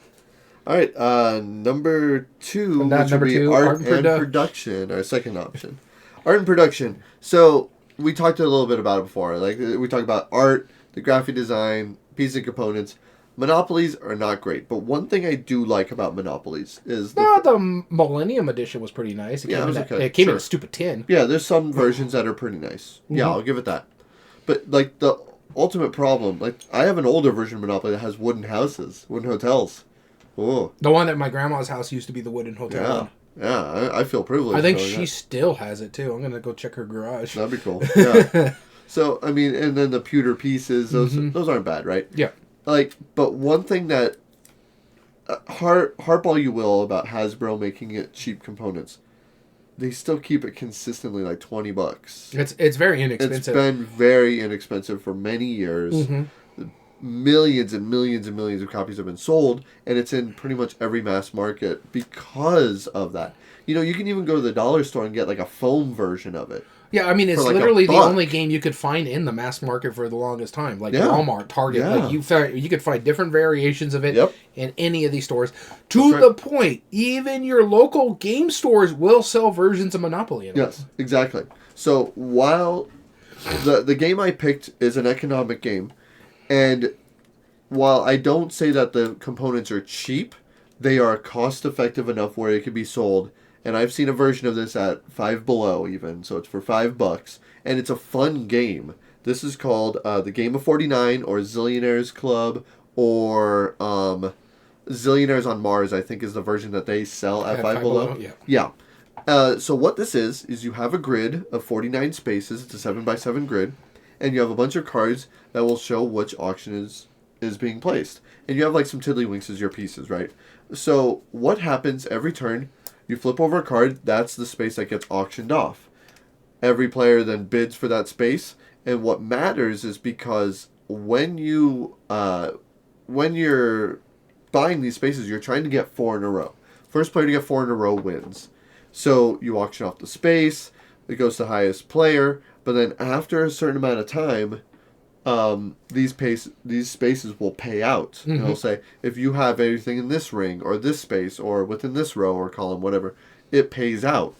All right, number 2, which would be art and production, our second option. Art and production. So we talked a little bit about it before. Like we talked about art, the graphic design, pieces and components. Monopolies are not great, but one thing I do like about Monopolies is the Millennium Edition was pretty nice. It came in a stupid tin. Yeah, there's some versions that are pretty nice. Mm-hmm. Yeah, I'll give it that. But like the ultimate problem, like I have an older version of Monopoly that has wooden houses, wooden hotels. Oh. The one at my grandma's house used to be the wooden hotel. Yeah, I feel privileged. I think she still has it too. I'm gonna go check her garage. That'd be cool. Yeah. So I mean, and then the pewter pieces, those aren't bad, right? Yeah. Like, but one thing that harp all you will about Hasbro making it cheap components, they still keep it consistently like $20. It's very inexpensive. It's been very inexpensive for many years. Mm-hmm. Millions and millions and millions of copies have been sold, and it's in pretty much every mass market because of that. You know, you can even go to the dollar store and get like a foam version of it. Yeah, I mean, it's like literally the only game you could find in the mass market for the longest time. Like Walmart, Target, like you could find different variations of it in any of these stores. To the point, even your local game stores will sell versions of Monopoly in it. Yes, exactly. So while the game I picked is an economic game, and while I don't say that the components are cheap, they are cost effective enough where it can be sold. And I've seen a version of this at Five Below even, so it's for $5, and it's a fun game. This is called the Game of 49 or Zillionaires Club or Zillionaires on Mars, I think is the version that they sell at Five Below. Yeah. So what this is you have a grid of 49 spaces. It's a 7x7 grid, and you have a bunch of cards that will show which auction is being placed. And you have like some tiddlywinks as your pieces, right? So what happens every turn? You flip over a card, that's the space that gets auctioned off. Every player then bids for that space, and what matters is because when you're buying these spaces, you're trying to get 4 in a row. First player to get 4 in a row wins. So you auction off the space, it goes to the highest player, but then after a certain amount of time, these spaces will pay out. Mm-hmm. It'll say, if you have anything in this ring, or this space, or within this row, or column, whatever, it pays out.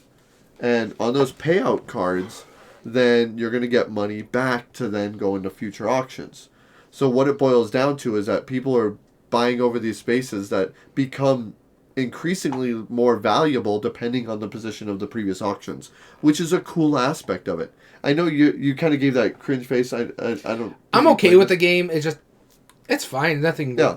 And on those payout cards, then you're going to get money back to then go into future auctions. So what it boils down to is that people are buying over these spaces that become increasingly more valuable depending on the position of the previous auctions, which is a cool aspect of it. I know you kind of gave that cringe face. I don't. I'm okay with the game. It's fine. Nothing. Yeah.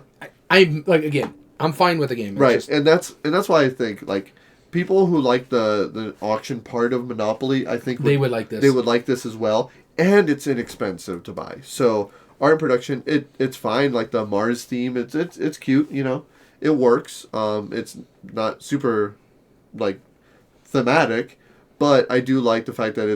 I'm like, again, I'm fine with the game. It's right, and that's why I think like people who like the auction part of Monopoly, I think they would like this. They would like this as well, and it's inexpensive to buy. So art and production, it's fine. Like the Mars theme, it's cute. You know, it works. It's not super like thematic. But I do like the fact that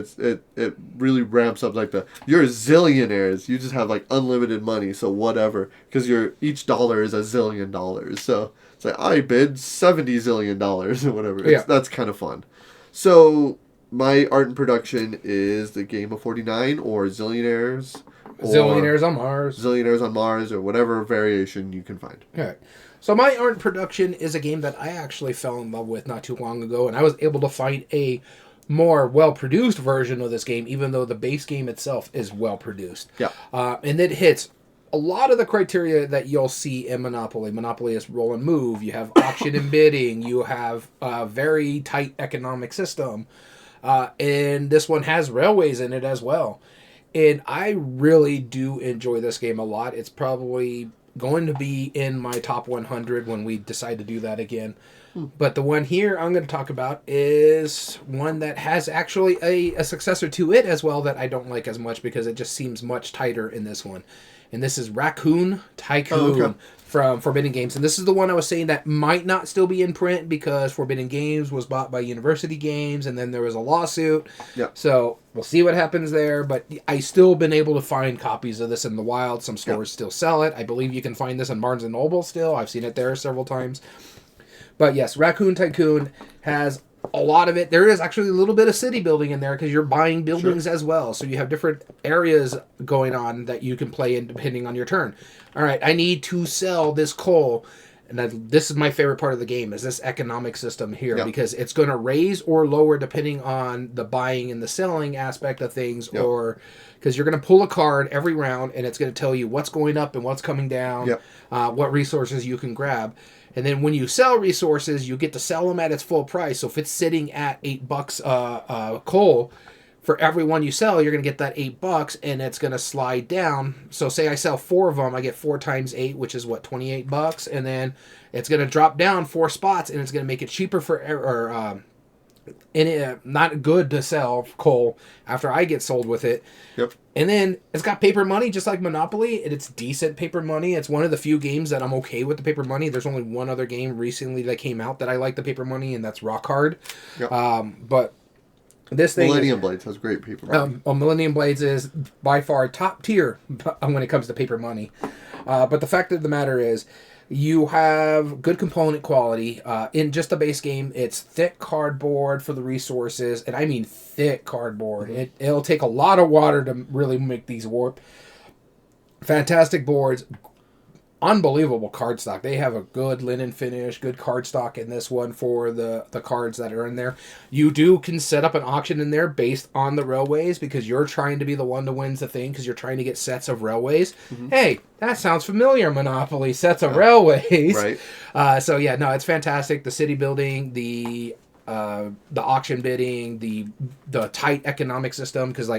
it really ramps up like you're zillionaires. You just have like unlimited money, so whatever. Because each dollar is $1 zillion. So it's like I bid $70 zillion or whatever. That's kind of fun. So my art and production is the Game of 49 or Zillionaires. Zillionaires on Mars. Zillionaires on Mars or whatever variation you can find. All right. So my art and production is a game that I actually fell in love with not too long ago, and I was able to find a more well-produced version of this game, even though the base game itself is well-produced. Yeah. And it hits a lot of the criteria that you'll see in Monopoly. Monopoly is roll and move. You have auction and bidding. You have a very tight economic system. And this one has railways in it as well. And I really do enjoy this game a lot. It's probably going to be in my top 100 when we decide to do that again. But the one here I'm going to talk about is one that has actually a successor to it as well that I don't like as much because it just seems much tighter in this one. And this is Raccoon Tycoon from Forbidden Games. And this is the one I was saying that might not still be in print because Forbidden Games was bought by University Games and then there was a lawsuit. Yep. So we'll see what happens there. But I still been able to find copies of this in the wild. Some stores still sell it. I believe you can find this in Barnes & Noble still. I've seen it there several times. But yes, Raccoon Tycoon has a lot of it. There is actually a little bit of city building in there because you're buying buildings as well. So you have different areas going on that you can play in depending on your turn. All right, I need to sell this coal. And this is my favorite part of the game, is this economic system here. Because it's going to raise or lower depending on the buying and the selling aspect of things. Or because you're going to pull a card every round and it's going to tell you what's going up and what's coming down, what resources you can grab. And then when you sell resources, you get to sell them at its full price. So if it's sitting at $8 coal, for every one you sell, you're going to get that $8, and it's going to slide down. So say I sell 4 of them, I get 4 times 8, which is what, $28, and then it's going to drop down 4 spots, and it's going to make it cheaper not good to sell coal after I get sold with it. And then it's got paper money, just like Monopoly, and it's decent paper money. It's one of the few games that I'm okay with the paper money. There's only one other game recently that came out that I like the paper money, and that's Rock Hard. But this thing Millennium Blades has great paper money. Millennium Blades is by far top tier when it comes to paper money. But the fact of the matter is, you have good component quality. In just the base game, it's thick cardboard for the resources, and I mean thick cardboard. It'll take a lot of water to really make these warp. Fantastic boards. Unbelievable cardstock. They have a good linen finish, good cardstock in this one for the cards that are in there. You can set up an auction in there based on the railways because you're trying to be the one to win the thing because you're trying to get sets of railways. Hey, that sounds familiar, Monopoly. Sets of railways. Right. So yeah, no, it's fantastic. The city building, the auction bidding, the tight economic system because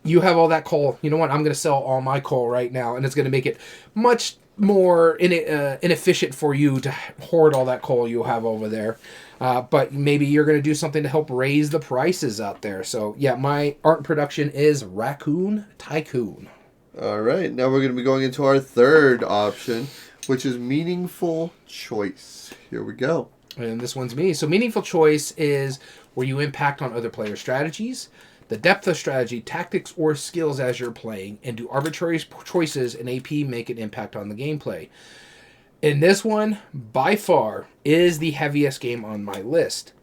you have all that coal. You know what? I'm going to sell all my coal right now, and it's going to make it much more inefficient for you to hoard all that coal you have over there. But maybe you're going to do something to help raise the prices out there. So, yeah, my art production is Raccoon Tycoon. All right. Now we're going to be going into our third option, which is Meaningful Choice. Here we go. And this one's me. So, Meaningful Choice is where you impact on other players' strategies, the depth of strategy, tactics, or skills as you're playing, and do arbitrary choices in AP make an impact on the gameplay. And this one, by far, is the heaviest game on my list.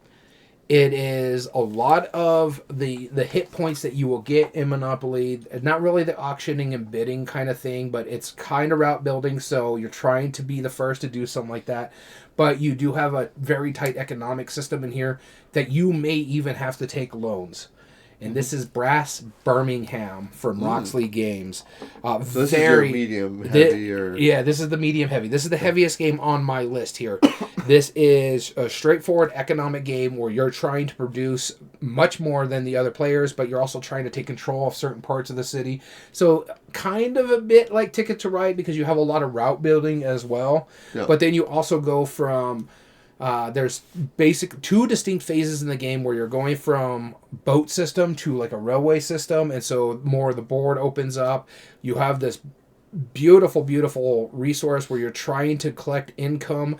It is a lot of the hit points that you will get in Monopoly. Not really the auctioning and bidding kind of thing, but it's kind of route building, so you're trying to be the first to do something like that. But you do have a very tight economic system in here that you may even have to take loans. And this is Brass Birmingham from Roxley Games. This is your medium heavy? This is the medium heavy. This is the heaviest game on my list here. This is a straightforward economic game where you're trying to produce much more than the other players, but you're also trying to take control of certain parts of the city. So kind of a bit like Ticket to Ride because you have a lot of route building as well. But then you also go from... there's two distinct phases in the game where you're going from boat system to like a railway system, and so more of the board opens up. You have this beautiful, beautiful resource where you're trying to collect income,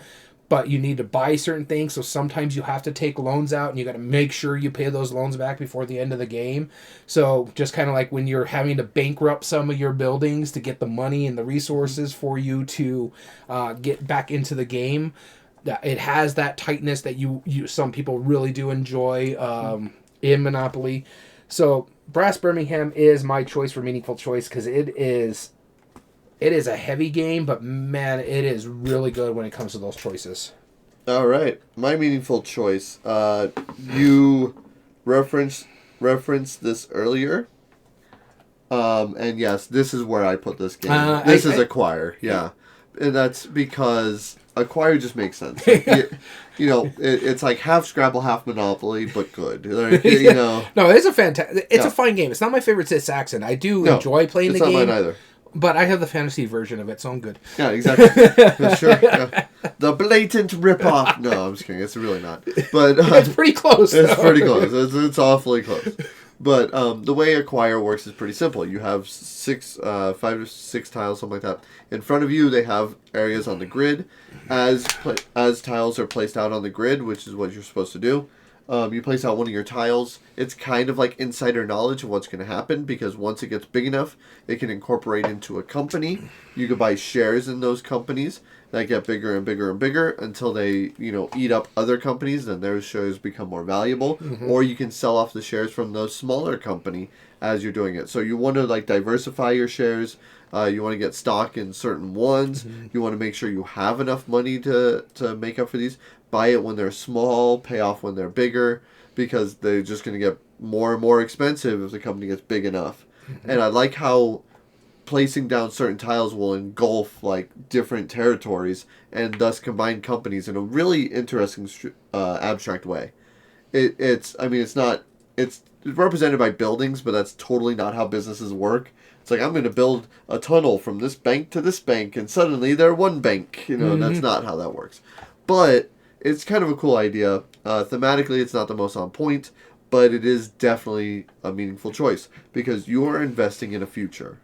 but you need to buy certain things, so sometimes you have to take loans out, and you got to make sure you pay those loans back before the end of the game. So just kind of like when you're having to bankrupt some of your buildings to get the money and the resources for you to get back into the game. It has that tightness that you some people really do enjoy in Monopoly. So Brass Birmingham is my choice for Meaningful Choice because it is a heavy game, but man, it is really good when it comes to those choices. All right, my Meaningful Choice. You referenced this earlier. And yes, this is where I put this game. This is Acquire, yeah. And that's because Acquire just makes sense. Like, it's like half Scrabble, half Monopoly, but good. Like, No, it's a fantastic. It's a fun game. It's not my favorite Saxon. I do enjoy playing the game. It's not mine either. But I have the fantasy version of it, so I'm good. Yeah, exactly. Sure. Yeah. The blatant rip-off. No, I'm just kidding. It's really not. But it's pretty close. It's pretty close. It's awfully close. But the way Acquire works is pretty simple. You have 5 or 6 tiles, something like that. In front of you, they have areas on the grid. As tiles are placed out on the grid, which is what you're supposed to do, you place out one of your tiles. It's kind of like insider knowledge of what's going to happen, because once it gets big enough, it can incorporate into a company. You can buy shares in those companies that get bigger and bigger and bigger until they, eat up other companies, then their shares become more valuable. Mm-hmm. Or you can sell off the shares from those smaller company as you're doing it. So you want to diversify your shares. You want to get stock in certain ones. Mm-hmm. You want to make sure you have enough money to make up for these. Buy it when they're small, pay off when they're bigger, because they're just going to get more and more expensive if the company gets big enough. Mm-hmm. And I like how placing down certain tiles will engulf different territories and thus combine companies in a really interesting abstract way. It's represented by buildings, but that's totally not how businesses work. It's like, I'm going to build a tunnel from this bank to this bank, and suddenly they're one bank. Mm-hmm. That's not how that works. But it's kind of a cool idea. Thematically, it's not the most on point, but it is definitely a meaningful choice, because you are investing in a future.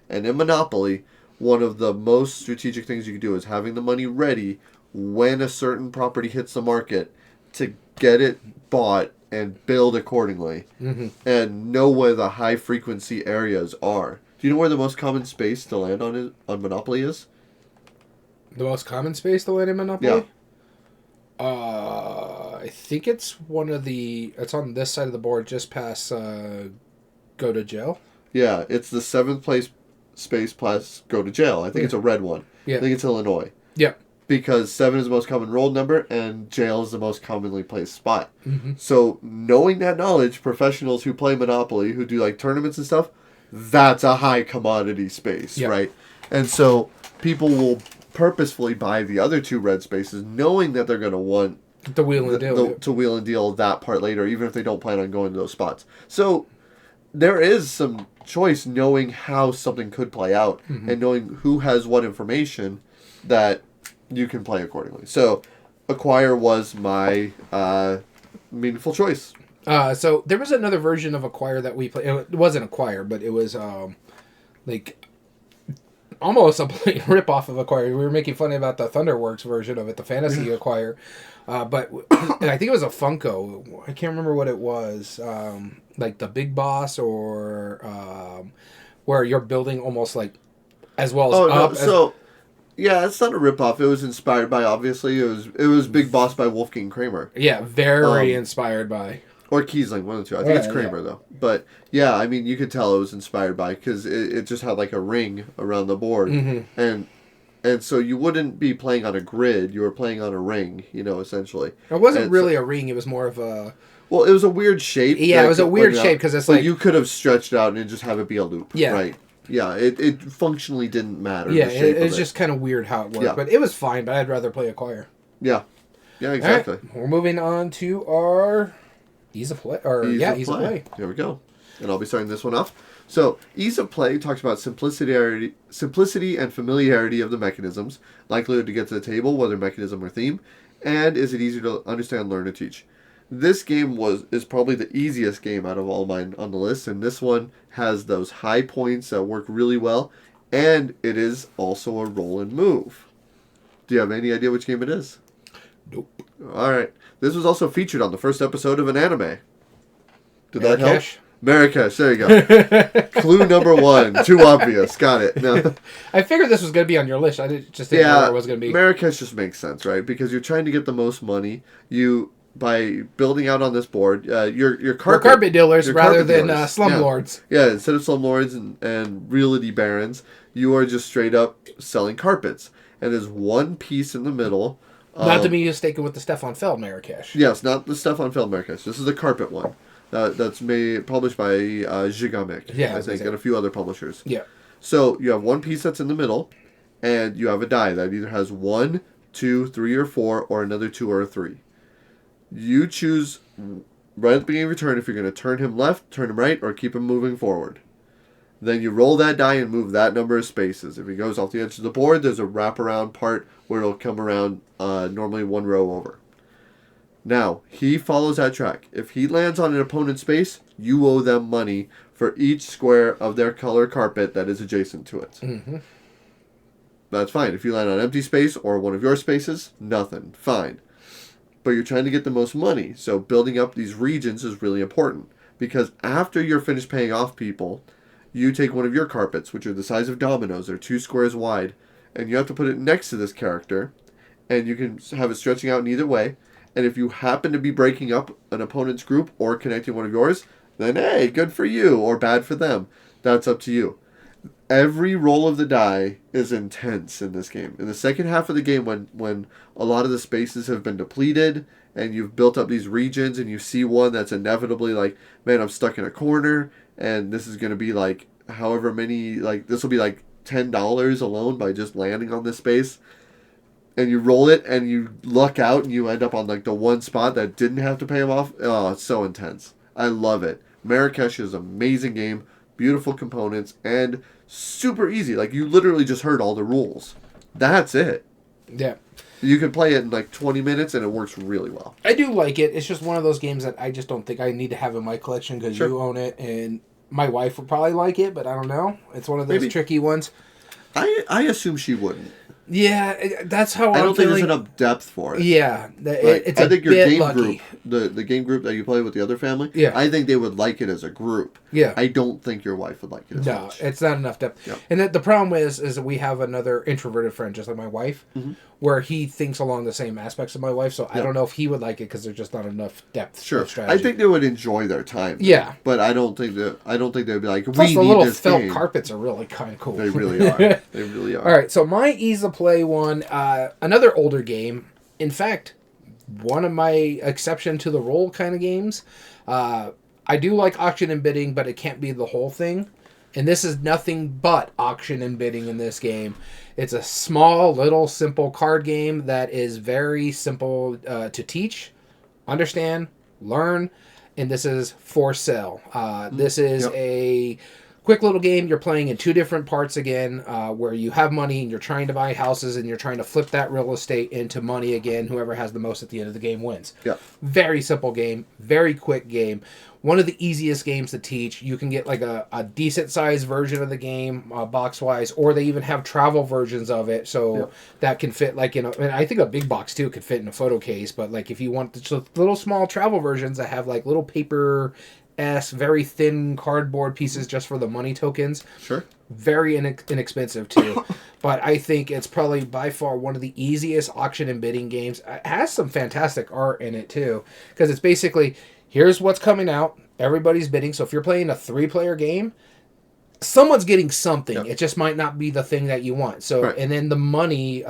And in Monopoly, one of the most strategic things you can do is having the money ready when a certain property hits the market to get it bought and build accordingly. Mm-hmm. And know where the high frequency areas are. Do you know where the most common space to land on Monopoly is? The most common space to land in Monopoly? Yeah. I think it's it's on this side of the board, just past Go to Jail. Yeah, it's the 7th place space plus Go to Jail. I think it's a red one. Yeah. I think it's Illinois. Yeah. Because 7 is the most common rolled number, and jail is the most commonly placed spot. Mm-hmm. So, knowing that knowledge, professionals who play Monopoly, who do tournaments and stuff, that's a high commodity space, right? And so, people will purposefully buy the other 2 red spaces, knowing that they're going to want to wheel and deal that part later, even if they don't plan on going to those spots. So, there is some choice knowing how something could play out, mm-hmm. and knowing who has what information that you can play accordingly. So, Acquire was my meaningful choice. So there was another version of Acquire that we played. It wasn't Acquire, but it was almost a blatant rip-off of Acquire. We were making fun about the Thunderworks version of it, the fantasy Acquire. But and I think it was a Funko. I can't remember what it was. The Big Boss, or where you're building almost as well as up. No. So, yeah, it's not a ripoff. It was inspired by, obviously, it was Big Boss by Wolfgang Kramer. Yeah, very inspired by. Or Kiesling, one of the two. I think it's Kramer, though. But, yeah, I mean, you could tell it was inspired by, because it just had a ring around the board. Mm-hmm. And so you wouldn't be playing on a grid. You were playing on a ring, essentially. It wasn't really a ring. It was more of a... Well, it was a weird shape. Yeah, it was a weird shape, because it's you could have stretched out and just have it be a loop. Yeah. Right. Yeah, it functionally didn't matter. Yeah, it was just kind of weird how it worked. Yeah. But it was fine, but I'd rather play Acquire. Yeah. Yeah, exactly. Right, we're moving on to our Ease of Play. Ease of Play. Here we go. And I'll be starting this one off. So, Ease of Play talks about simplicity and familiarity of the mechanisms, likelihood to get to the table, whether mechanism or theme, and is it easier to understand, learn, or teach. This game is probably the easiest game out of all mine on the list, and this one has those high points that work really well, and it is also a roll and move. Do you have any idea which game it is? Nope. All right. This was also featured on the first episode of an anime. Did that help? Marrakesh, there you go. Clue number 1. Too obvious. Got it. No. I figured this was going to be on your list. I just didn't know where it was going to be. Marrakesh just makes sense, right? Because you're trying to get the most money. By building out on this board, your carpet dealers rather than slumlords. Yeah, instead of slumlords and realty barons, you are just straight up selling carpets. And there's one piece in the middle. Not to be mistaken with the Stefan Feld Marrakesh. Yes, not the Stefan Feld Marrakesh. This is the carpet one. That's published by G.A.M.E.R. Yeah, I think, and a few other publishers. Yeah. So you have one piece that's in the middle, and you have a die that either has 1, 2, 3, or 4, or another 2 or a 3. You choose right at the beginning of your turn if you're going to turn him left, turn him right, or keep him moving forward. Then you roll that die and move that number of spaces. If he goes off the edge of the board, there's a wraparound part where it'll come around normally one row over. Now, he follows that track. If he lands on an opponent's space, you owe them money for each square of their color carpet that is adjacent to it. Mm-hmm. That's fine. If you land on empty space or one of your spaces, nothing. Fine. But you're trying to get the most money, so building up these regions is really important. Because after you're finished paying off people, you take one of your carpets, which are the size of dominoes, they're 2 squares wide, and you have to put it next to this character, and you can have it stretching out in either way. And if you happen to be breaking up an opponent's group or connecting one of yours, then hey, good for you, or bad for them. That's up to you. Every roll of the die is intense in this game. In the second half of the game, when a lot of the spaces have been depleted, and you've built up these regions, and you see one that's inevitably like, man, I'm stuck in a corner, and this is going to be like however many, like this will be like $10 alone by just landing on this space. And you roll it, and you luck out, and you end up on like the one spot that didn't have to pay him off. Oh, it's so intense. I love it. Marrakesh is an amazing game, beautiful components, and super easy. Like, you literally just heard all the rules. That's it. Yeah. You can play it in like 20 minutes, and it works really well. I do like it. It's just one of those games that I just don't think I need to have in my collection because you own it, and my wife would probably like it, but I don't know. It's one of those tricky ones. I assume she wouldn't. Yeah, that's how I don't think there's enough depth for it. Yeah, it's I think your game lucky. group, the game group that you play with the other family, yeah. I think they would like it as a group. Yeah. I don't think your wife would like it as much. No, it's not enough depth. Yep. And the problem is that we have another introverted friend, just like my wife, where he thinks along the same aspects of my wife, so I don't know if he would like it because there's just not enough depth. Sure. Strategy. I think they would enjoy their time. Yeah. But I don't think they'd be like, Plus, we the need little this felt game. carpets are really kind of cool. They really are. They really are. All right, so my ease of play one, another older game. In fact, one of my exception to the role kind of games. I do like auction and bidding, but it can't be the whole thing. And this is nothing but auction and bidding in this game. It's a small, little, simple card game that is very simple to teach, understand, learn, and this is for sale. This is a quick little game. You're playing in 2 different parts again, where you have money and you're trying to buy houses and you're trying to flip that real estate into money again. Whoever has the most at the end of the game wins. Yeah. Very simple game, very quick game. One of the easiest games to teach. You can get like a decent sized version of the game, box wise, or they even have travel versions of it, so that can fit like and I think a big box too could fit in a photo case. But like if you want the little small travel versions that have like little paper. Very thin cardboard pieces just for the money tokens. Sure. Very inexpensive too. But I think it's probably by far one of the easiest auction and bidding games. It has some fantastic art in it too. Because it's basically, here's what's coming out. Everybody's bidding. So if you're playing a 3-player game, someone's getting something. Yep. It just might not be the thing that you want. So And then the money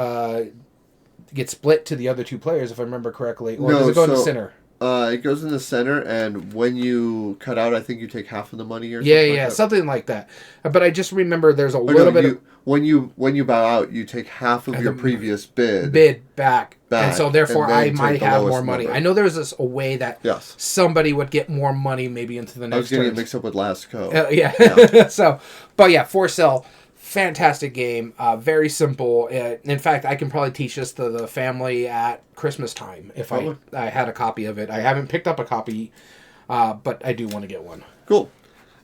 gets split to the other 2 players, if I remember correctly. Or does it go in the center? It goes in the center, and when you cut out, I think you take half of the money or something. Yeah, something like that. But I just remember there's a little bit. When you bow out, you take half of your previous bid back, and so therefore I might have more money. Number. I know there's a way that somebody would get more money maybe into the next. I was getting it mixed up with Last Co. Yeah. So, but yeah, for sale. Fantastic game, very simple. In fact, I can probably teach this to the family at Christmas time if I had a copy of it. I haven't picked up a copy, but I do want to get one. Cool.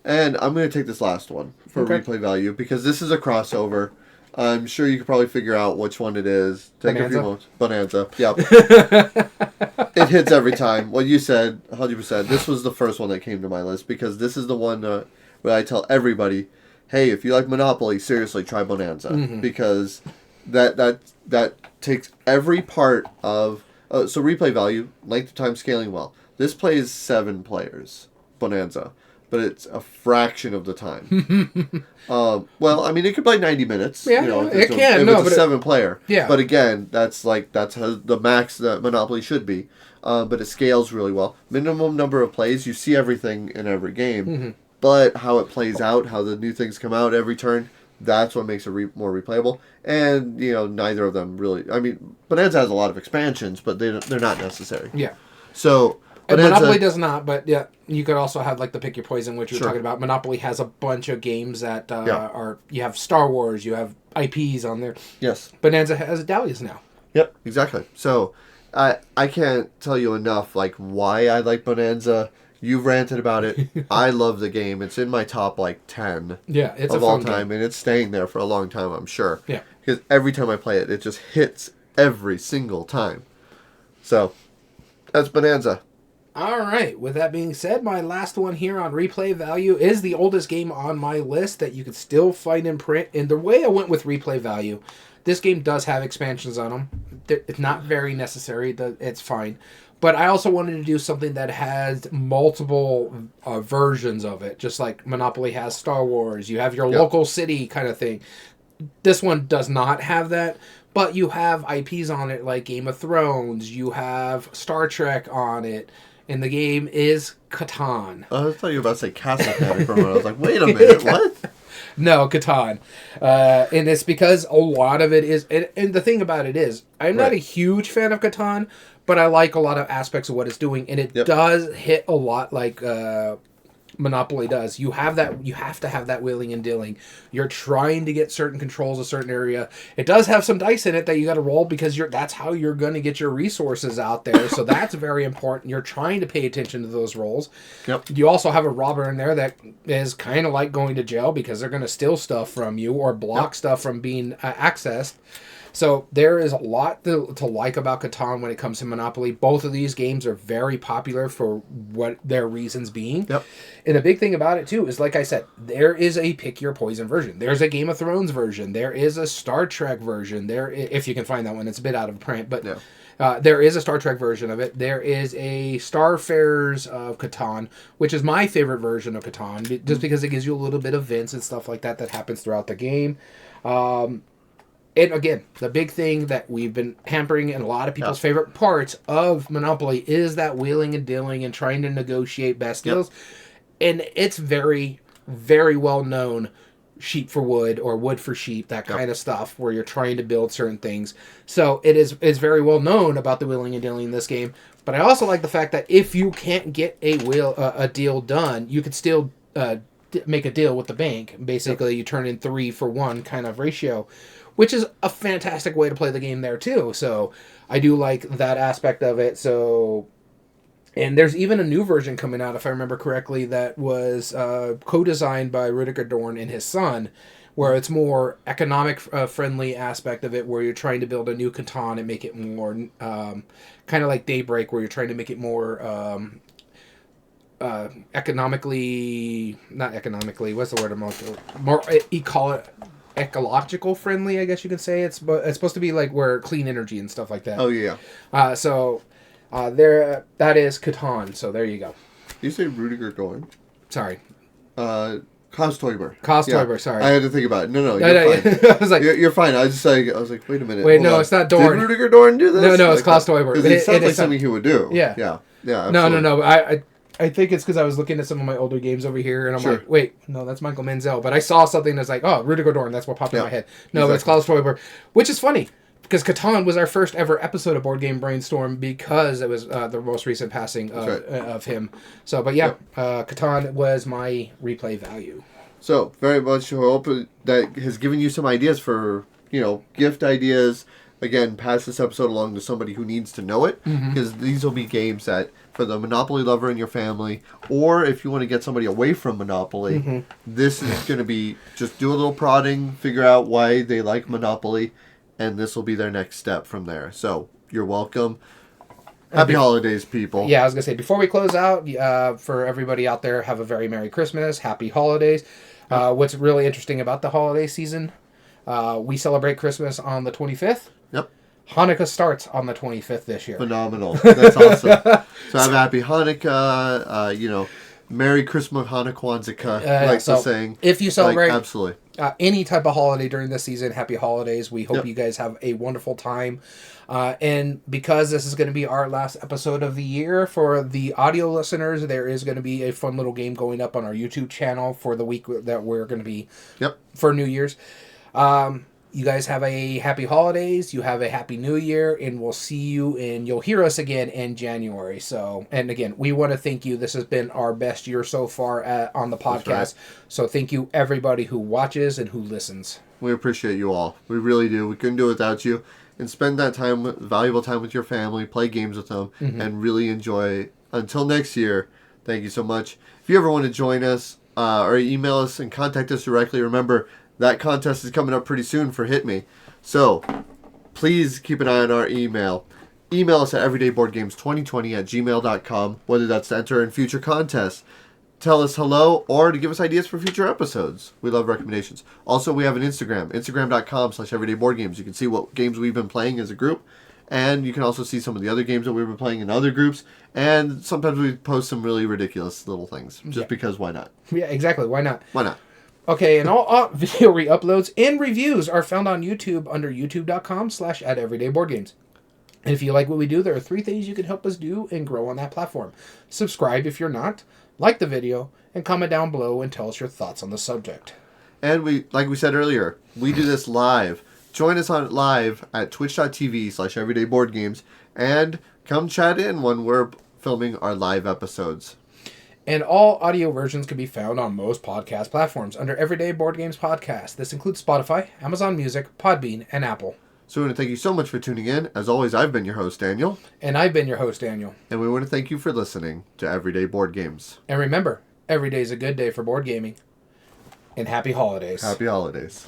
And I'm going to take this last one for replay value because this is a crossover. I'm sure you could probably figure out which one it is. Take a few moments. Bonanza. Yep. It hits every time. What you said, 100%. This was the first one that came to my list because this is the one where I tell everybody, hey, if you like Monopoly, seriously, try Bonanza. Because that takes every part of... so replay value, length of time, scaling well. This plays 7 players, Bonanza. But it's a fraction of the time. Well, I mean, it could play 90 minutes. Yeah, it can. If it's a 7-player. Yeah. But again, that's how the max that Monopoly should be. But it scales really well. Minimum number of plays, you see everything in every game. But how it plays out, how the new things come out every turn, That's what makes it more replayable. And, neither of them really... I mean, Bonanza has a lot of expansions, but they're not necessary. Yeah. So... And Monopoly does not, but yeah, you could also have like the Pick Your Poison, which you're Sure. talking about. Monopoly has a bunch of games that are... You have Star Wars, you have IPs on there. Yes. Bonanza has Dahlias now. Yep, exactly. So, I can't tell you enough, like, why I like Bonanza. You've ranted about it. I love the game. It's in my top, 10 it's of a all fun time, game. and it's staying there for a long time, I'm sure. Yeah. Because every time I play it, it just hits every single time. So, that's Bonanza. All right. With that being said, my last one here on replay value is the oldest game on my list that you could still find in print. And the way I went with replay value, this game does have expansions on them. It's not very necessary. It's fine. But I also wanted to do something that has multiple versions of it. Just like Monopoly has Star Wars. You have your local city kind of thing. This one does not have that. But you have IPs on it like Game of Thrones. You have Star Trek on it. And the game is Catan. I thought you were about to say Castle Panic for a moment. I was like, wait a minute, what? No, Catan. And it's because a lot of it is... And the thing about it is, I'm not a huge fan of Catan, but I like a lot of aspects of what it's doing. And it does hit a lot like Monopoly does. You have to have that wheeling and dealing. You're trying to get certain controls a certain area. It does have some dice in it that you got to roll because that's how you're going to get your resources out there. So that's very important. You're trying to pay attention to those rolls. Yep. You also have a robber in there that is kind of like going to jail because they're going to steal stuff from you or block stuff from being accessed. So there is a lot to like about Catan when it comes to Monopoly. Both of these games are very popular for what their reasons being. Yep. And the big thing about it, too, is, like I said, there is a Pick Your Poison version. There's a Game of Thrones version. There is a Star Trek version. If you can find that one. It's a bit out of print, but there is a Star Trek version of it. There is a Starfarers of Catan, which is my favorite version of Catan, just because it gives you a little bit of events and stuff like that happens throughout the game. And again, the big thing that we've been hampering and a lot of people's favorite parts of Monopoly is that wheeling and dealing and trying to negotiate best deals. And it's very, very well known, sheep for wood or wood for sheep, that kind of stuff, where you're trying to build certain things. So it's very well known about the wheeling and dealing in this game. But I also like the fact that if you can't get a deal done, you could still make a deal with the bank. Basically, you turn in 3 for 1 kind of ratio, which is a fantastic way to play the game there, too. So I do like that aspect of it. So, and there's even a new version coming out, if I remember correctly, that was co-designed by Rudiger Dorn and his son, where it's more economic friendly aspect of it, where you're trying to build a new Catan and make it more kind of like Daybreak, where you're trying to make it more economically, not economically, what's the word I'm looking for? More ecological friendly, I guess you could say. It's supposed to be like where clean energy and stuff like that. Oh, yeah. That is Catan, so there you go. You say Rudiger Dorn? Sorry. Klaus Teuber. Klaus Teuber, sorry. I had to think about it. No, you're fine. I was like, you're fine. I was like, wait a minute. Wait, no, it's not Dorn. Did Rudiger Dorn do this? No, it's Klaus Teuber. It sounds like something he would do. Yeah. Absolutely. No. I think it's because I was looking at some of my older games over here, and I'm like, wait, no, that's Michael Menzel. But I saw something that's like, oh, Rudiger Dorn, that's what popped in my head. No, It's Klaus Teuber, which is funny, because Catan was our first ever episode of Board Game Brainstorm because it was the most recent passing of him. So, but Catan was my replay value. So, very much hope that has given you some ideas for, gift ideas. Again, pass this episode along to somebody who needs to know it, because these will be games that, for the Monopoly lover in your family, or if you want to get somebody away from Monopoly, this is going to be, just do a little prodding, figure out why they like Monopoly, and this will be their next step from there. So, you're welcome. Happy holidays, people. Yeah, I was going to say, before we close out, for everybody out there, have a very Merry Christmas, Happy Holidays. What's really interesting about the holiday season, we celebrate Christmas on the 25th. Yep. Hanukkah starts on the 25th this year. Phenomenal. That's awesome. So have a happy Hanukkah. Merry Christmas, Hanukkah, Kwanzaa, like the saying. If you celebrate absolutely any type of holiday during this season, happy holidays. We hope Yep. you guys have a wonderful time. And because this is going to be our last episode of the year, for the audio listeners, there is going to be a fun little game going up on our YouTube channel for the week that we're going to be for New Year's. You guys have a happy holidays. You have a happy New Year, and we'll see you and you'll hear us again in January. So, and again, we want to thank you. This has been our best year so far on the podcast. Right. So thank you everybody who watches and who listens. We appreciate you all. We really do. We couldn't do it without you. And spend that time, valuable time with your family, play games with them, and really enjoy. Until next year, thank you so much. If you ever want to join us or email us and contact us directly, remember, that contest is coming up pretty soon for Hit Me. So, please keep an eye on our email. Email us at everydayboardgames2020@gmail.com, whether that's to enter in future contests, tell us hello, or to give us ideas for future episodes. We love recommendations. Also, we have an Instagram, instagram.com/everydayboardgames. You can see what games we've been playing as a group, and you can also see some of the other games that we've been playing in other groups, and sometimes we post some really ridiculous little things, just because why not? Yeah, exactly. Why not? Why not? Okay, and all video re-uploads and reviews are found on YouTube under youtube.com/@everydayboardgames. And if you like what we do, there are 3 things you can help us do and grow on that platform. Subscribe if you're not, like the video, and comment down below and tell us your thoughts on the subject. And like we said earlier, we do this live. Join us on live at twitch.tv/everydayboardgames and come chat in when we're filming our live episodes. And all audio versions can be found on most podcast platforms under Everyday Board Games Podcast. This includes Spotify, Amazon Music, Podbean, and Apple. So we want to thank you so much for tuning in. As always, I've been your host, Daniel. And I've been your host, Daniel. And we want to thank you for listening to Everyday Board Games. And remember, every day is a good day for board gaming. And happy holidays. Happy holidays.